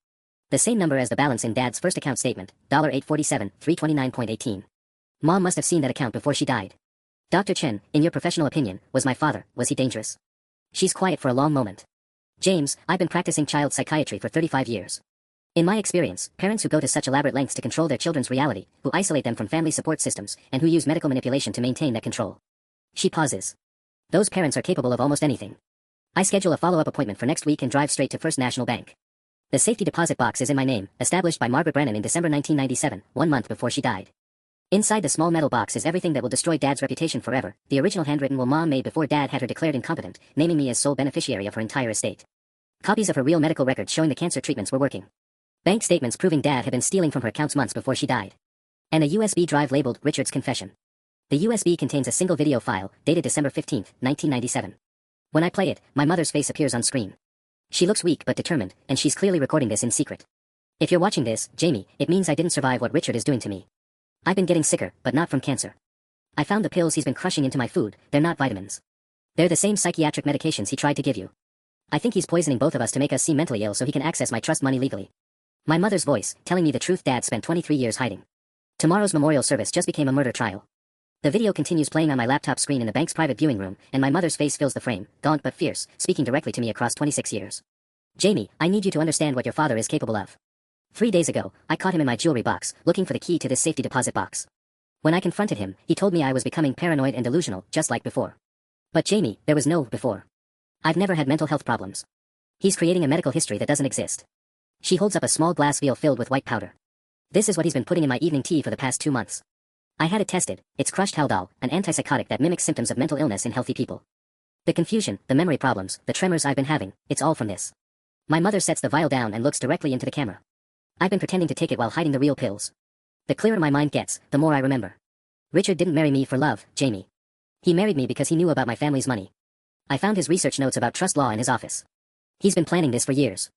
The same number as the balance in Dad's first account statement, $847, 329.18. Mom must have seen that account before she died. Dr. Chen, in your professional opinion, was my father, was he dangerous? She's quiet for a long moment. James, I've been practicing child psychiatry for 35 years. In my experience, parents who go to such elaborate lengths to control their children's reality, who isolate them from family support systems, and who use medical manipulation to maintain that control. She pauses. Those parents are capable of almost anything. I schedule a follow-up appointment for next week and drive straight to First National Bank. The safety deposit box is in my name, established by Margaret Brennan in December 1997, 1 month before she died. Inside the small metal box is everything that will destroy Dad's reputation forever. The original handwritten will Mom made before Dad had her declared incompetent, naming me as sole beneficiary of her entire estate. Copies of her real medical records showing the cancer treatments were working. Bank statements proving Dad had been stealing from her accounts months before she died. And a USB drive labeled Richard's Confession. The USB contains a single video file, dated December 15, 1997. When I play it, my mother's face appears on screen. She looks weak but determined, and she's clearly recording this in secret. If you're watching this, Jamie, it means I didn't survive what Richard is doing to me. I've been getting sicker, but not from cancer. I found the pills he's been crushing into my food, they're not vitamins. They're the same psychiatric medications he tried to give you. I think he's poisoning both of us to make us seem mentally ill so he can access my trust money legally. My mother's voice, telling me the truth Dad spent 23 years hiding. Tomorrow's memorial service just became a murder trial. The video continues playing on my laptop screen in the bank's private viewing room, and my mother's face fills the frame, gaunt but fierce, speaking directly to me across 26 years. Jamie, I need you to understand what your father is capable of. 3 days ago, I caught him in my jewelry box, looking for the key to this safety deposit box. When I confronted him, he told me I was becoming paranoid and delusional, just like before. But Jamie, there was no before. I've never had mental health problems. He's creating a medical history that doesn't exist. She holds up a small glass vial filled with white powder. This is what he's been putting in my evening tea for the past 2 months. I had it tested. It's crushed Haldol, an antipsychotic that mimics symptoms of mental illness in healthy people. The confusion, the memory problems, the tremors I've been having, it's all from this. My mother sets the vial down and looks directly into the camera. I've been pretending to take it while hiding the real pills. The clearer my mind gets, the more I remember. Richard didn't marry me for love, Jamie. He married me because he knew about my family's money. I found his research notes about trust law in his office. He's been planning this for years.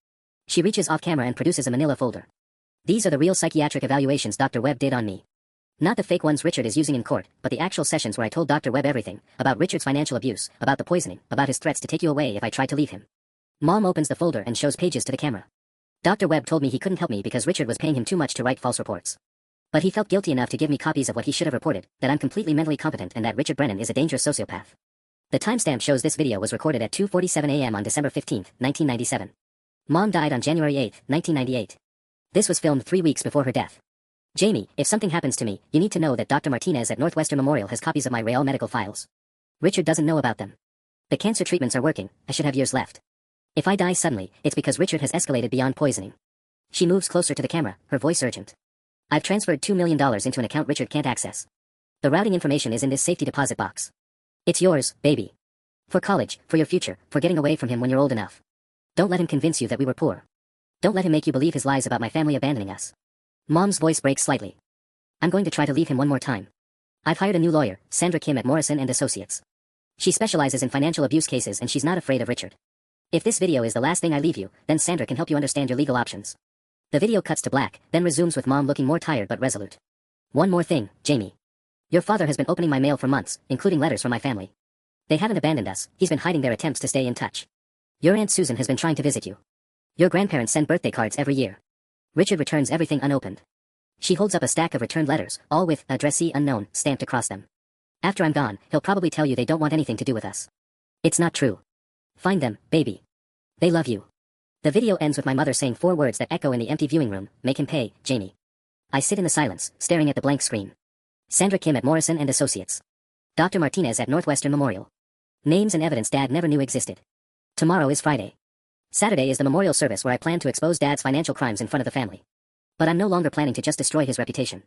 She reaches off camera and produces a manila folder. These are the real psychiatric evaluations Dr. Webb did on me. Not the fake ones Richard is using in court, but the actual sessions where I told Dr. Webb everything, about Richard's financial abuse, about the poisoning, about his threats to take you away if I tried to leave him. Mom opens the folder and shows pages to the camera. Dr. Webb told me he couldn't help me because Richard was paying him too much to write false reports. But he felt guilty enough to give me copies of what he should have reported, that I'm completely mentally competent and that Richard Brennan is a dangerous sociopath. The timestamp shows this video was recorded at 2:47 a.m. on December 15, 1997. Mom died on January 8, 1998. This was filmed 3 weeks before her death. Jamie, if something happens to me, you need to know that Dr. Martinez at Northwestern Memorial has copies of my Real medical files. Richard doesn't know about them. The cancer treatments are working, I should have years left. If I die suddenly, it's because Richard has escalated beyond poisoning. She moves closer to the camera, her voice urgent. I've transferred $2 million into an account Richard can't access. The routing information is in this safety deposit box. It's yours, baby. For college, for your future, for getting away from him when you're old enough. Don't let him convince you that we were poor. Don't let him make you believe his lies about my family abandoning us. Mom's voice breaks slightly. I'm going to try to leave him one more time. I've hired a new lawyer, Sandra Kim at Morrison & Associates. She specializes in financial abuse cases and she's not afraid of Richard. If this video is the last thing I leave you, then Sandra can help you understand your legal options. The video cuts to black, then resumes with Mom looking more tired but resolute. One more thing, Jamie. Your father has been opening my mail for months, including letters from my family. They haven't abandoned us, he's been hiding their attempts to stay in touch. Your Aunt Susan has been trying to visit you. Your grandparents send birthday cards every year. Richard returns everything unopened. She holds up a stack of returned letters, all with addressee unknown stamped across them. After I'm gone, he'll probably tell you they don't want anything to do with us. It's not true. Find them, baby. They love you. The video ends with my mother saying 4 words that echo in the empty viewing room, make him pay, Jamie. I sit in the silence, staring at the blank screen. Sandra Kim at Morrison & Associates. Dr. Martinez at Northwestern Memorial. Names and evidence Dad never knew existed. Tomorrow is Friday. Saturday is the memorial service where I plan to expose Dad's financial crimes in front of the family. But I'm no longer planning to just destroy his reputation.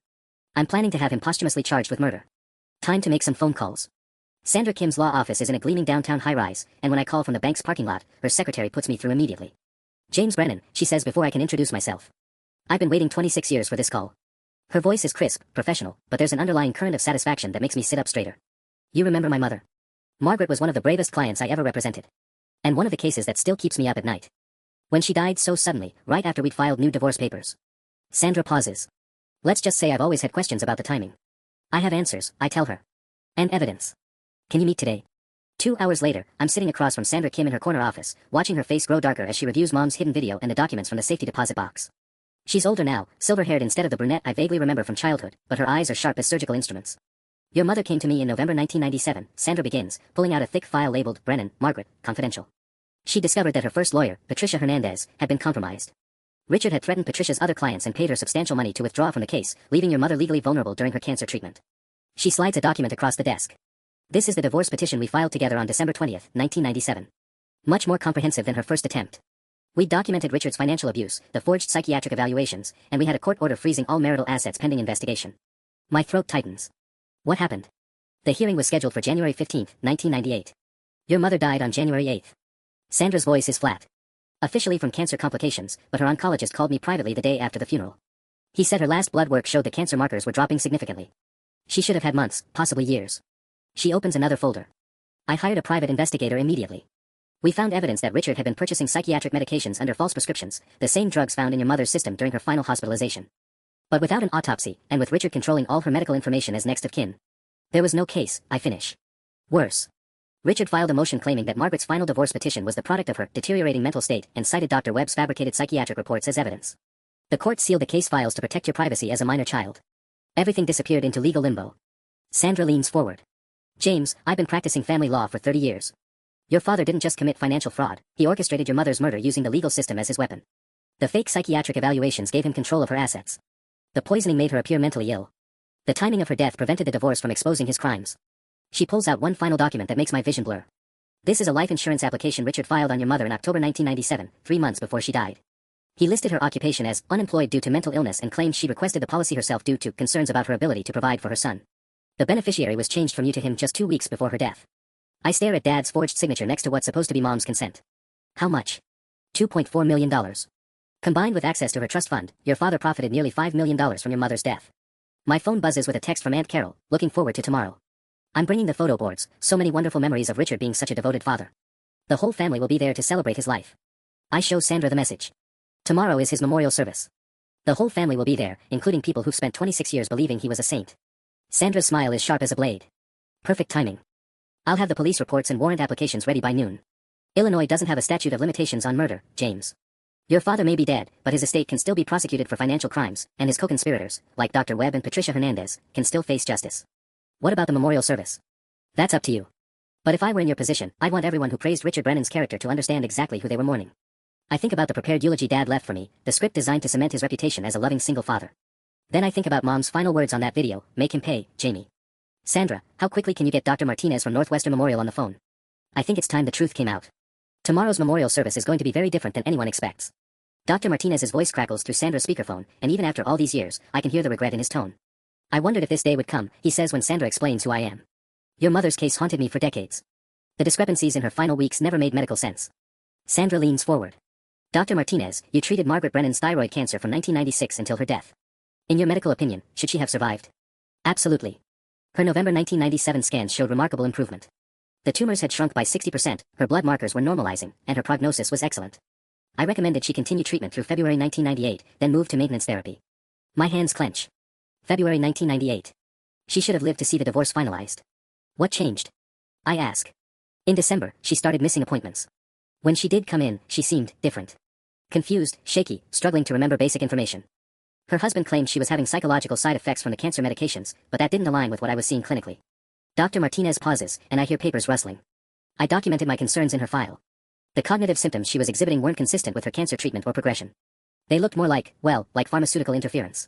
I'm planning to have him posthumously charged with murder. Time to make some phone calls. Sandra Kim's law office is in a gleaming downtown high-rise, and when I call from the bank's parking lot, her secretary puts me through immediately. James Brennan, she says before I can introduce myself. I've been waiting 26 years for this call. Her voice is crisp, professional, but there's an underlying current of satisfaction that makes me sit up straighter. You remember my mother? Margaret was one of the bravest clients I ever represented. And one of the cases that still keeps me up at night. When she died so suddenly, right after we'd filed new divorce papers. Sandra pauses. Let's just say I've always had questions about the timing. I have answers, I tell her. And evidence. Can you meet today? 2 hours later, I'm sitting across from Sandra Kim in her corner office, watching her face grow darker as she reviews Mom's hidden video and the documents from the safety deposit box. She's older now, silver-haired instead of the brunette I vaguely remember from childhood, but her eyes are sharp as surgical instruments. Your mother came to me in November 1997, Sandra begins, pulling out a thick file labeled Brennan, Margaret, Confidential. She discovered that her first lawyer, Patricia Hernandez, had been compromised. Richard had threatened Patricia's other clients and paid her substantial money to withdraw from the case, leaving your mother legally vulnerable during her cancer treatment. She slides a document across the desk. This is the divorce petition we filed together on December 20th, 1997. Much more comprehensive than her first attempt. We documented Richard's financial abuse, the forged psychiatric evaluations, and we had a court order freezing all marital assets pending investigation. My throat tightens. What happened? The hearing was scheduled for January 15th, 1998. Your mother died on January 8th. Sandra's voice is flat. Officially from cancer complications, but her oncologist called me privately the day after the funeral. He said her last blood work showed the cancer markers were dropping significantly. She should have had months, possibly years. She opens another folder. I hired a private investigator immediately. We found evidence that Richard had been purchasing psychiatric medications under false prescriptions, the same drugs found in your mother's system during her final hospitalization. But without an autopsy, and with Richard controlling all her medical information as next of kin, there was no case, I finish. Worse. Richard filed a motion claiming that Margaret's final divorce petition was the product of her deteriorating mental state and cited Dr. Webb's fabricated psychiatric reports as evidence. The court sealed the case files to protect your privacy as a minor child. Everything disappeared into legal limbo. Sandra leans forward. James, I've been practicing family law for 30 years. Your father didn't just commit financial fraud, he orchestrated your mother's murder using the legal system as his weapon. The fake psychiatric evaluations gave him control of her assets. The poisoning made her appear mentally ill. The timing of her death prevented the divorce from exposing his crimes. She pulls out one final document that makes my vision blur. This is a life insurance application Richard filed on your mother in October 1997, 3 months before she died. He listed her occupation as unemployed due to mental illness and claimed she requested the policy herself due to concerns about her ability to provide for her son. The beneficiary was changed from you to him just 2 weeks before her death. I stare at Dad's forged signature next to what's supposed to be Mom's consent. How much? $2.4 million. Combined with access to her trust fund, your father profited nearly $5 million from your mother's death. My phone buzzes with a text from Aunt Carol, looking forward to tomorrow. I'm bringing the photo boards, so many wonderful memories of Richard being such a devoted father. The whole family will be there to celebrate his life. I show Sandra the message. Tomorrow is his memorial service. The whole family will be there, including people who've spent 26 years believing he was a saint. Sandra's smile is sharp as a blade. Perfect timing. I'll have the police reports and warrant applications ready by noon. Illinois doesn't have a statute of limitations on murder, James. Your father may be dead, but his estate can still be prosecuted for financial crimes, and his co-conspirators, like Dr. Webb and Patricia Hernandez, can still face justice. What about the memorial service? That's up to you. But if I were in your position, I'd want everyone who praised Richard Brennan's character to understand exactly who they were mourning. I think about the prepared eulogy Dad left for me, the script designed to cement his reputation as a loving single father. Then I think about Mom's final words on that video, make him pay, Jamie. Sandra, how quickly can you get Dr. Martinez from Northwestern Memorial on the phone? I think it's time the truth came out. Tomorrow's memorial service is going to be very different than anyone expects. Dr. Martinez's voice crackles through Sandra's speakerphone, and even after all these years, I can hear the regret in his tone. I wondered if this day would come, he says when Sandra explains who I am. Your mother's case haunted me for decades. The discrepancies in her final weeks never made medical sense. Sandra leans forward. Dr. Martinez, you treated Margaret Brennan's thyroid cancer from 1996 until her death. In your medical opinion, should she have survived? Absolutely. Her November 1997 scans showed remarkable improvement. The tumors had shrunk by 60%, her blood markers were normalizing, and her prognosis was excellent. I recommended she continue treatment through February 1998, then move to maintenance therapy. My hands clench. February 1998. She should have lived to see the divorce finalized. What changed? I ask. In December, she started missing appointments. When she did come in, she seemed different. Confused, shaky, struggling to remember basic information. Her husband claimed she was having psychological side effects from the cancer medications, but that didn't align with what I was seeing clinically. Dr. Martinez pauses, and I hear papers rustling. I documented my concerns in her file. The cognitive symptoms she was exhibiting weren't consistent with her cancer treatment or progression. They looked more like pharmaceutical interference.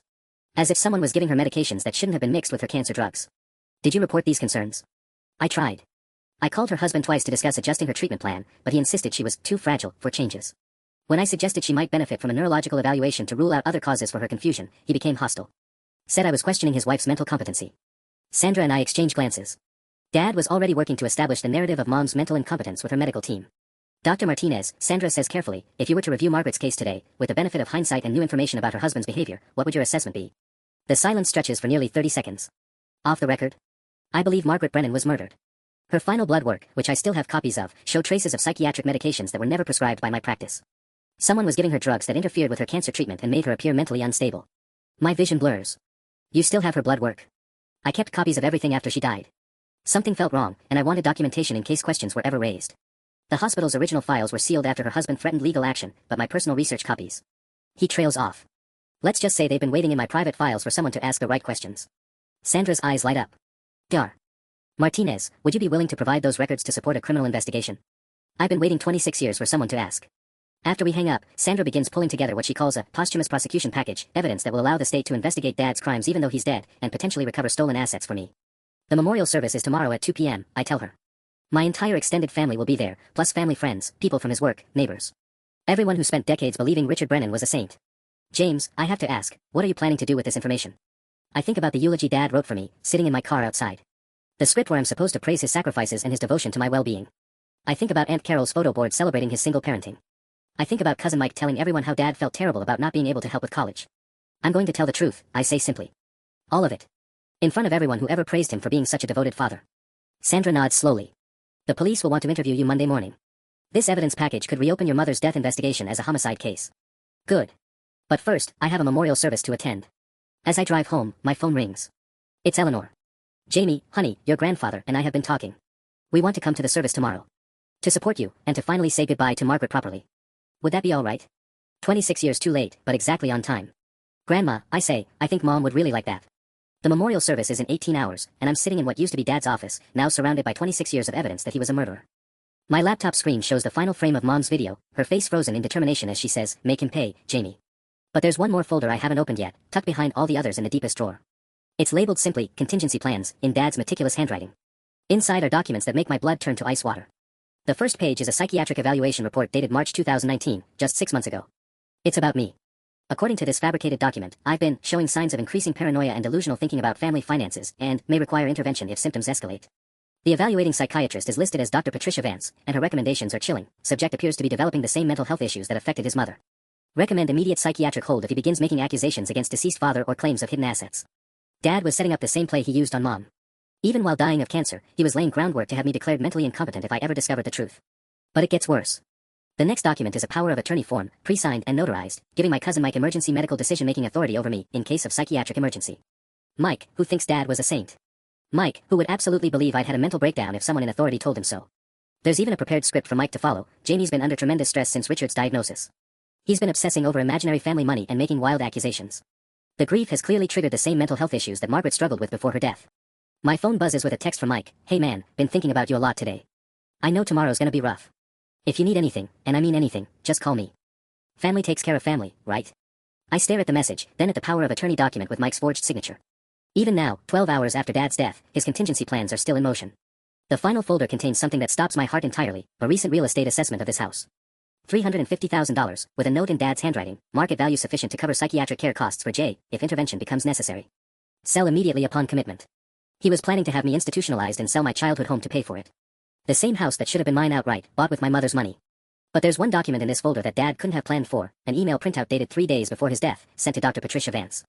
As if someone was giving her medications that shouldn't have been mixed with her cancer drugs. Did you report these concerns? I tried. I called her husband twice to discuss adjusting her treatment plan, but he insisted she was too fragile for changes. When I suggested she might benefit from a neurological evaluation to rule out other causes for her confusion, he became hostile. Said I was questioning his wife's mental competency. Sandra and I exchanged glances. Dad was already working to establish the narrative of Mom's mental incompetence with her medical team. Dr. Martinez, Sandra says carefully, if you were to review Margaret's case today, with the benefit of hindsight and new information about her husband's behavior, what would your assessment be? The silence stretches for nearly 30 seconds. Off the record? I believe Margaret Brennan was murdered. Her final blood work, which I still have copies of, showed traces of psychiatric medications that were never prescribed by my practice. Someone was giving her drugs that interfered with her cancer treatment and made her appear mentally unstable. My vision blurs. You still have her blood work? I kept copies of everything after she died. Something felt wrong, and I wanted documentation in case questions were ever raised. The hospital's original files were sealed after her husband threatened legal action, but my personal research copies. He trails off. Let's just say they've been waiting in my private files for someone to ask the right questions. Sandra's eyes light up. Dar. Martinez, would you be willing to provide those records to support a criminal investigation? I've been waiting 26 years for someone to ask. After we hang up, Sandra begins pulling together what she calls a posthumous prosecution package, evidence that will allow the state to investigate Dad's crimes even though he's dead, and potentially recover stolen assets for me. The memorial service is tomorrow at 2 p.m., I tell her. My entire extended family will be there, plus family friends, people from his work, neighbors. Everyone who spent decades believing Richard Brennan was a saint. James, I have to ask, what are you planning to do with this information? I think about the eulogy Dad wrote for me, sitting in my car outside. The script where I'm supposed to praise his sacrifices and his devotion to my well-being. I think about Aunt Carol's photo board celebrating his single parenting. I think about Cousin Mike telling everyone how Dad felt terrible about not being able to help with college. I'm going to tell the truth, I say simply. All of it. In front of everyone who ever praised him for being such a devoted father. Sandra nods slowly. The police will want to interview you Monday morning. This evidence package could reopen your mother's death investigation as a homicide case. Good. But first, I have a memorial service to attend. As I drive home, my phone rings. It's Eleanor. Jamie, honey, your grandfather and I have been talking. We want to come to the service tomorrow. To support you, and to finally say goodbye to Margaret properly. Would that be all right? 26 years too late, but exactly on time. Grandma, I say, I think Mom would really like that. The memorial service is in 18 hours, and I'm sitting in what used to be Dad's office, now surrounded by 26 years of evidence that he was a murderer. My laptop screen shows the final frame of Mom's video, her face frozen in determination as she says, "Make him pay, Jamie." But there's one more folder I haven't opened yet, tucked behind all the others in the deepest drawer. It's labeled simply, Contingency Plans, in Dad's meticulous handwriting. Inside are documents that make my blood turn to ice water. The first page is a psychiatric evaluation report dated March 2019, just 6 months ago. It's about me. According to this fabricated document, I've been showing signs of increasing paranoia and delusional thinking about family finances, and may require intervention if symptoms escalate. The evaluating psychiatrist is listed as Dr. Patricia Vance, and her recommendations are chilling. Subject appears to be developing the same mental health issues that affected his mother. Recommend immediate psychiatric hold if he begins making accusations against deceased father or claims of hidden assets. Dad was setting up the same play he used on Mom. Even while dying of cancer, he was laying groundwork to have me declared mentally incompetent if I ever discovered the truth. But it gets worse. The next document is a power of attorney form, pre-signed and notarized, giving my cousin Mike emergency medical decision-making authority over me in case of psychiatric emergency. Mike, who thinks Dad was a saint. Mike, who would absolutely believe I'd had a mental breakdown if someone in authority told him so. There's even a prepared script for Mike to follow. Jamie's been under tremendous stress since Richard's diagnosis. He's been obsessing over imaginary family money and making wild accusations. The grief has clearly triggered the same mental health issues that Margaret struggled with before her death. My phone buzzes with a text from Mike. "Hey man, been thinking about you a lot today. I know tomorrow's gonna be rough. If you need anything, and I mean anything, just call me. Family takes care of family, right?" I stare at the message, then at the power of attorney document with Mike's forged signature. Even now, 12 hours after Dad's death, his contingency plans are still in motion. The final folder contains something that stops my heart entirely, a recent real estate assessment of this house. $350,000, with a note in Dad's handwriting, market value sufficient to cover psychiatric care costs for Jay, if intervention becomes necessary. Sell immediately upon commitment. He was planning to have me institutionalized and sell my childhood home to pay for it. The same house that should have been mine outright, bought with my mother's money. But there's one document in this folder that Dad couldn't have planned for, an email printout dated 3 days before his death, sent to Dr. Patricia Vance.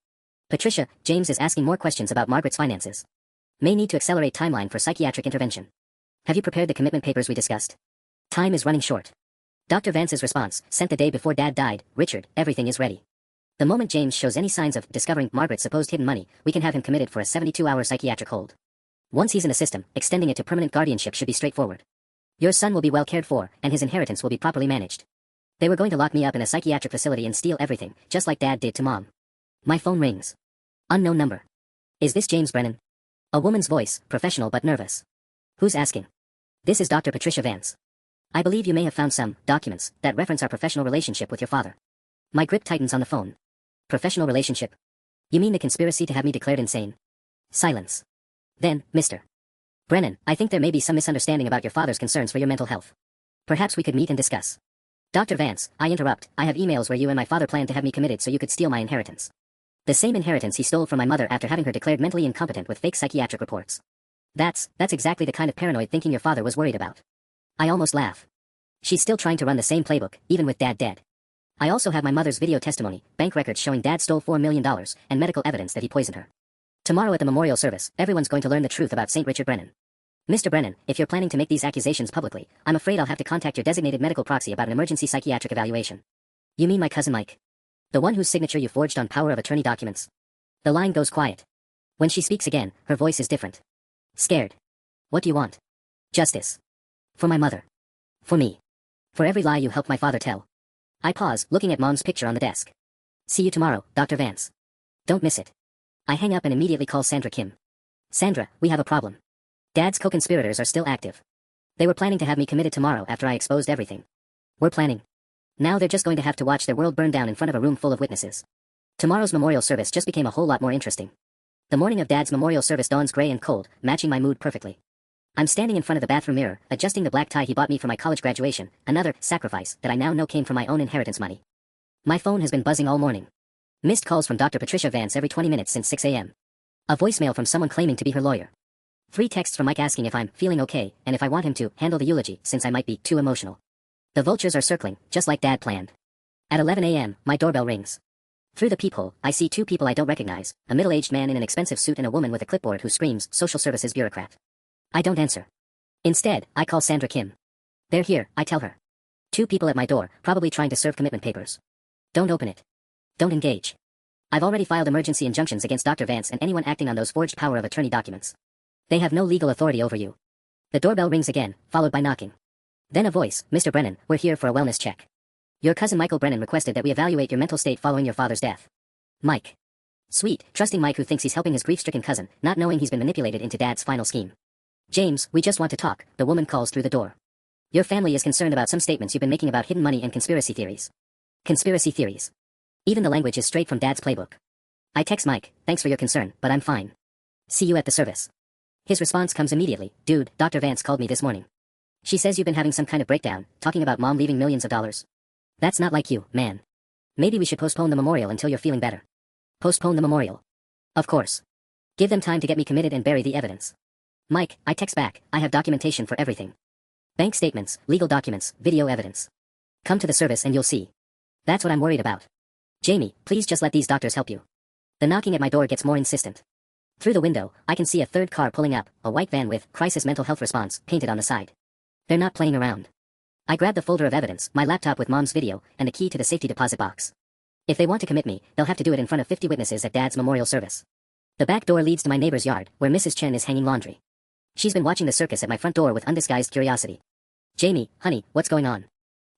"Patricia, James is asking more questions about Margaret's finances. May need to accelerate timeline for psychiatric intervention. Have you prepared the commitment papers we discussed? Time is running short." Dr. Vance's response, sent the day before Dad died, "Richard, everything is ready. The moment James shows any signs of discovering Margaret's supposed hidden money, we can have him committed for a 72-hour psychiatric hold. Once he's in the system, extending it to permanent guardianship should be straightforward. Your son will be well cared for, and his inheritance will be properly managed. They were going to lock me up in a psychiatric facility and steal everything, just like Dad did to Mom." My phone rings. Unknown number. Is this James Brennan? A woman's voice, professional but nervous. Who's asking? This is Dr. Patricia Vance. I believe you may have found some documents that reference our professional relationship with your father. My grip tightens on the phone. Professional relationship? You mean the conspiracy to have me declared insane? Silence. Then, Mr. Brennan, I think there may be some misunderstanding about your father's concerns for your mental health. Perhaps we could meet and discuss. Dr. Vance, I interrupt. I have emails where you and my father planned to have me committed so you could steal my inheritance. The same inheritance he stole from my mother after having her declared mentally incompetent with fake psychiatric reports. That's exactly the kind of paranoid thinking your father was worried about. I almost laugh. She's still trying to run the same playbook, even with Dad dead. I also have my mother's video testimony, bank records showing Dad stole $4 million, and medical evidence that he poisoned her. Tomorrow at the memorial service, everyone's going to learn the truth about St. Richard Brennan. Mr. Brennan, if you're planning to make these accusations publicly, I'm afraid I'll have to contact your designated medical proxy about an emergency psychiatric evaluation. You mean my cousin Mike? The one whose signature you forged on power of attorney documents? The line goes quiet. When she speaks again, her voice is different. Scared. What do you want? Justice. For my mother. For me. For every lie you helped my father tell. I pause, looking at Mom's picture on the desk. See you tomorrow, Dr. Vance. Don't miss it. I hang up and immediately call Sandra Kim. Sandra, we have a problem. Dad's co-conspirators are still active. They were planning to have me committed tomorrow after I exposed everything. We're planning. Now they're just going to have to watch their world burn down in front of a room full of witnesses. Tomorrow's memorial service just became a whole lot more interesting. The morning of Dad's memorial service dawns gray and cold, matching my mood perfectly. I'm standing in front of the bathroom mirror, adjusting the black tie he bought me for my college graduation, another sacrifice that I now know came from my own inheritance money. My phone has been buzzing all morning. Missed calls from Dr. Patricia Vance every 20 minutes since 6 a.m. A voicemail from someone claiming to be her lawyer. 3 texts from Mike asking if I'm feeling okay and if I want him to handle the eulogy since I might be too emotional. The vultures are circling, just like Dad planned. At 11 a.m., my doorbell rings. Through the peephole, I see 2 people I don't recognize, a middle-aged man in an expensive suit and a woman with a clipboard who screams, "Social Services Bureaucrat." I don't answer. Instead, I call Sandra Kim. They're here, I tell her. 2 people at my door, probably trying to serve commitment papers. Don't open it. Don't engage. I've already filed emergency injunctions against Dr. Vance and anyone acting on those forged power of attorney documents. They have no legal authority over you. The doorbell rings again, followed by knocking. Then a voice, "Mr. Brennan, we're here for a wellness check. Your cousin Michael Brennan requested that we evaluate your mental state following your father's death." Mike. Sweet, trusting Mike who thinks he's helping his grief-stricken cousin, not knowing he's been manipulated into Dad's final scheme. "James, we just want to talk," the woman calls through the door. "Your family is concerned about some statements you've been making about hidden money and conspiracy theories." Conspiracy theories. Even the language is straight from Dad's playbook. I text Mike, "Thanks for your concern, but I'm fine. See you at the service." His response comes immediately, "Dude, Dr. Vance called me this morning. She says you've been having some kind of breakdown, talking about Mom leaving millions of dollars. That's not like you, man. Maybe we should postpone the memorial until you're feeling better." Postpone the memorial. Of course. Give them time to get me committed and bury the evidence. Mike, I text back, "I have documentation for everything. Bank statements, legal documents, video evidence. Come to the service and you'll see. That's what I'm worried about. Jamie, please just let these doctors help you." The knocking at my door gets more insistent. Through the window, I can see a third car pulling up, a white van with "Crisis Mental Health Response" painted on the side. They're not playing around. I grab the folder of evidence, my laptop with Mom's video, and the key to the safety deposit box. If they want to commit me, they'll have to do it in front of 50 witnesses at Dad's memorial service. The back door leads to my neighbor's yard, where Mrs. Chen is hanging laundry. She's been watching the circus at my front door with undisguised curiosity. "Jamie, honey, what's going on?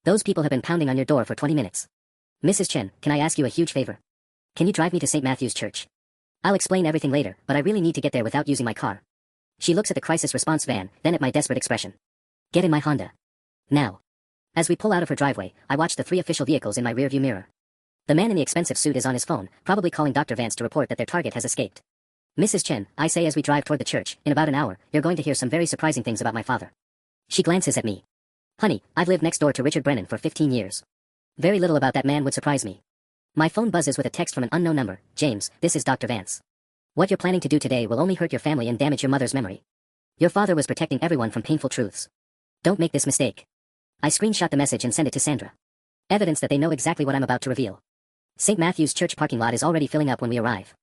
Those people have been pounding on your door for 20 minutes. Mrs. Chen, can I ask you a huge favor? Can you drive me to St. Matthew's Church? I'll explain everything later, but I really need to get there without using my car." She looks at the crisis response van, then at my desperate expression. "Get in my Honda. Now." As we pull out of her driveway, I watch the 3 official vehicles in my rearview mirror. The man in the expensive suit is on his phone, probably calling Dr. Vance to report that their target has escaped. "Mrs. Chen," I say as we drive toward the church, "in about an hour, you're going to hear some very surprising things about my father." She glances at me. "Honey, I've lived next door to Richard Brennan for 15 years. Very little about that man would surprise me." My phone buzzes with a text from an unknown number. "James, this is Dr. Vance. What you're planning to do today will only hurt your family and damage your mother's memory. Your father was protecting everyone from painful truths. Don't make this mistake." I screenshot the message and send it to Sandra. Evidence that they know exactly what I'm about to reveal. St. Matthew's Church parking lot is already filling up when we arrive.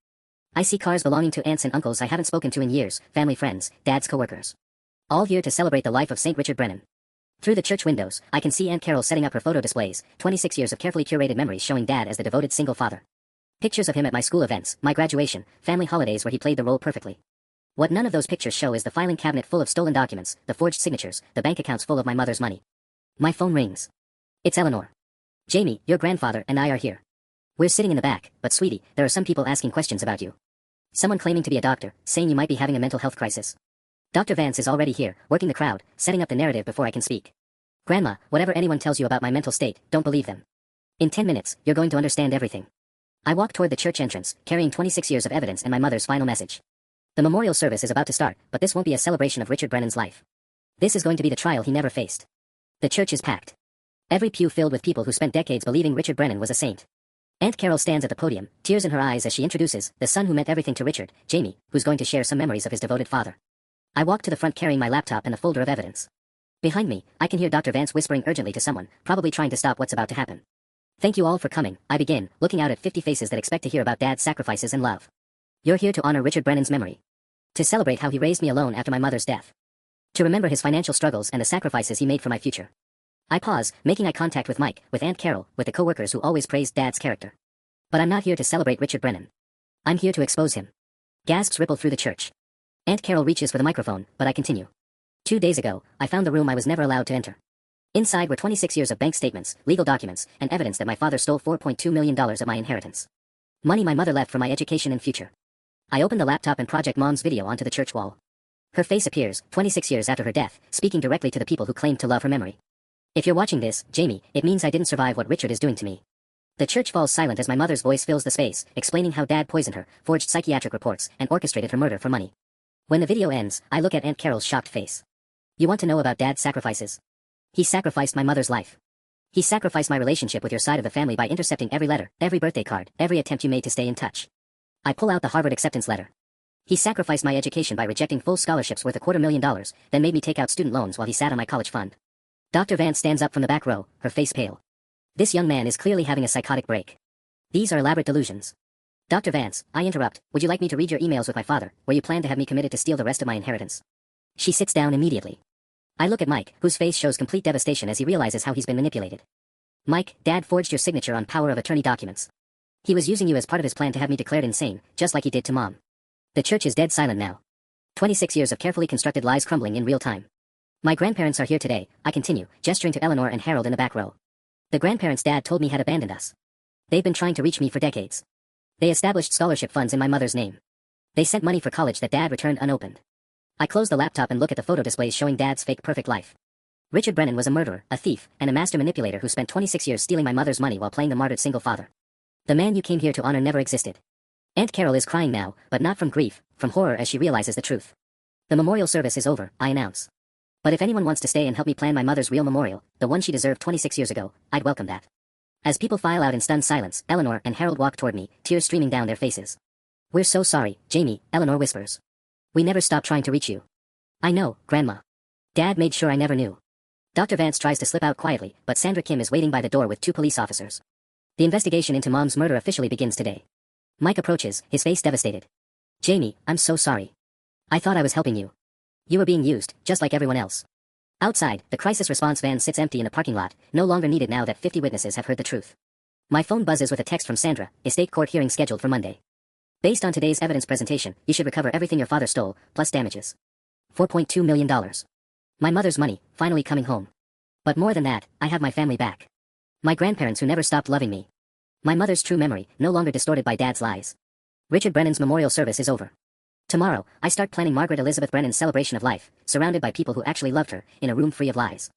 I see cars belonging to aunts and uncles I haven't spoken to in years, family friends, Dad's coworkers. All here to celebrate the life of St. Richard Brennan. Through the church windows, I can see Aunt Carol setting up her photo displays, 26 years of carefully curated memories showing Dad as the devoted single father. Pictures of him at my school events, my graduation, family holidays where he played the role perfectly. What none of those pictures show is the filing cabinet full of stolen documents, the forged signatures, the bank accounts full of my mother's money. My phone rings. It's Eleanor. "Jamie, your grandfather and I are here. We're sitting in the back, but sweetie, there are some people asking questions about you. Someone claiming to be a doctor, saying you might be having a mental health crisis. Dr. Vance is already here, working the crowd, setting up the narrative before I can speak. Grandma, whatever anyone tells you about my mental state, don't believe them. In 10 minutes, you're going to understand everything." I walk toward the church entrance, carrying 26 years of evidence and my mother's final message. The memorial service is about to start, but this won't be a celebration of Richard Brennan's life. This is going to be the trial he never faced. The church is packed. Every pew filled with people who spent decades believing Richard Brennan was a saint. Aunt Carol stands at the podium, tears in her eyes as she introduces the son who meant everything to Richard, Jamie, who's going to share some memories of his devoted father. I walk to the front carrying my laptop and the folder of evidence. Behind me, I can hear Dr. Vance whispering urgently to someone, probably trying to stop what's about to happen. "Thank you all for coming," I begin, looking out at 50 faces that expect to hear about Dad's sacrifices and love. "You're here to honor Richard Brennan's memory. To celebrate how he raised me alone after my mother's death. To remember his financial struggles and the sacrifices he made for my future. I pause, making eye contact with Mike, with Aunt Carol, with the co-workers who always praised Dad's character. But I'm not here to celebrate Richard Brennan. I'm here to expose him. Gasps ripple through the church. Aunt Carol reaches for the microphone, but I continue. 2 days ago, I found the room I was never allowed to enter. Inside were 26 years of bank statements, legal documents, and evidence that my father stole $4.2 million of my inheritance. Money my mother left for my education and future. I opened the laptop and project Mom's video onto the church wall. Her face appears, 26 years after her death, speaking directly to the people who claimed to love her memory. If you're watching this, Jamie, it means I didn't survive what Richard is doing to me. The church falls silent as my mother's voice fills the space, explaining how Dad poisoned her, forged psychiatric reports, and orchestrated her murder for money. When the video ends, I look at Aunt Carol's shocked face. You want to know about Dad's sacrifices? He sacrificed my mother's life. He sacrificed my relationship with your side of the family by intercepting every letter, every birthday card, every attempt you made to stay in touch. I pull out the Harvard acceptance letter. He sacrificed my education by rejecting full scholarships worth $250,000, then made me take out student loans while he sat on my college fund. Dr. Vance stands up from the back row, her face pale. This young man is clearly having a psychotic break. These are elaborate delusions. Dr. Vance, I interrupt, would you like me to read your emails with my father, where you plan to have me committed to steal the rest of my inheritance? She sits down immediately. I look at Mike, whose face shows complete devastation as he realizes how he's been manipulated. Mike, Dad forged your signature on power of attorney documents. He was using you as part of his plan to have me declared insane, just like he did to Mom. The church is dead silent now. 26 years of carefully constructed lies crumbling in real time. My grandparents are here today, I continue, gesturing to Eleanor and Harold in the back row. The grandparents Dad told me had abandoned us. They've been trying to reach me for decades. They established scholarship funds in my mother's name. They sent money for college that Dad returned unopened. I close the laptop and look at the photo displays showing Dad's fake perfect life. Richard Brennan was a murderer, a thief, and a master manipulator who spent 26 years stealing my mother's money while playing the martyred single father. The man you came here to honor never existed. Aunt Carol is crying now, but not from grief, from horror as she realizes the truth. The memorial service is over, I announce. But if anyone wants to stay and help me plan my mother's real memorial, the one she deserved 26 years ago, I'd welcome that. As people file out in stunned silence, Eleanor and Harold walk toward me, tears streaming down their faces. We're so sorry, Jamie, Eleanor whispers. We never stopped trying to reach you. I know, Grandma. Dad made sure I never knew. Dr. Vance tries to slip out quietly, but Sandra Kim is waiting by the door with 2 police officers. The investigation into Mom's murder officially begins today. Mike approaches, his face devastated. Jamie, I'm so sorry. I thought I was helping you. You were being used, just like everyone else. Outside, the crisis response van sits empty in the parking lot, no longer needed now that 50 witnesses have heard the truth. My phone buzzes with a text from Sandra, estate court hearing scheduled for Monday. Based on today's evidence presentation, you should recover everything your father stole, plus damages. $4.2 million. My mother's money, finally coming home. But more than that, I have my family back. My grandparents who never stopped loving me. My mother's true memory, no longer distorted by Dad's lies. Richard Brennan's memorial service is over. Tomorrow, I start planning Margaret Elizabeth Brennan's celebration of life, surrounded by people who actually loved her, in a room free of lies.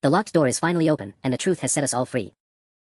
The locked door is finally open, and the truth has set us all free.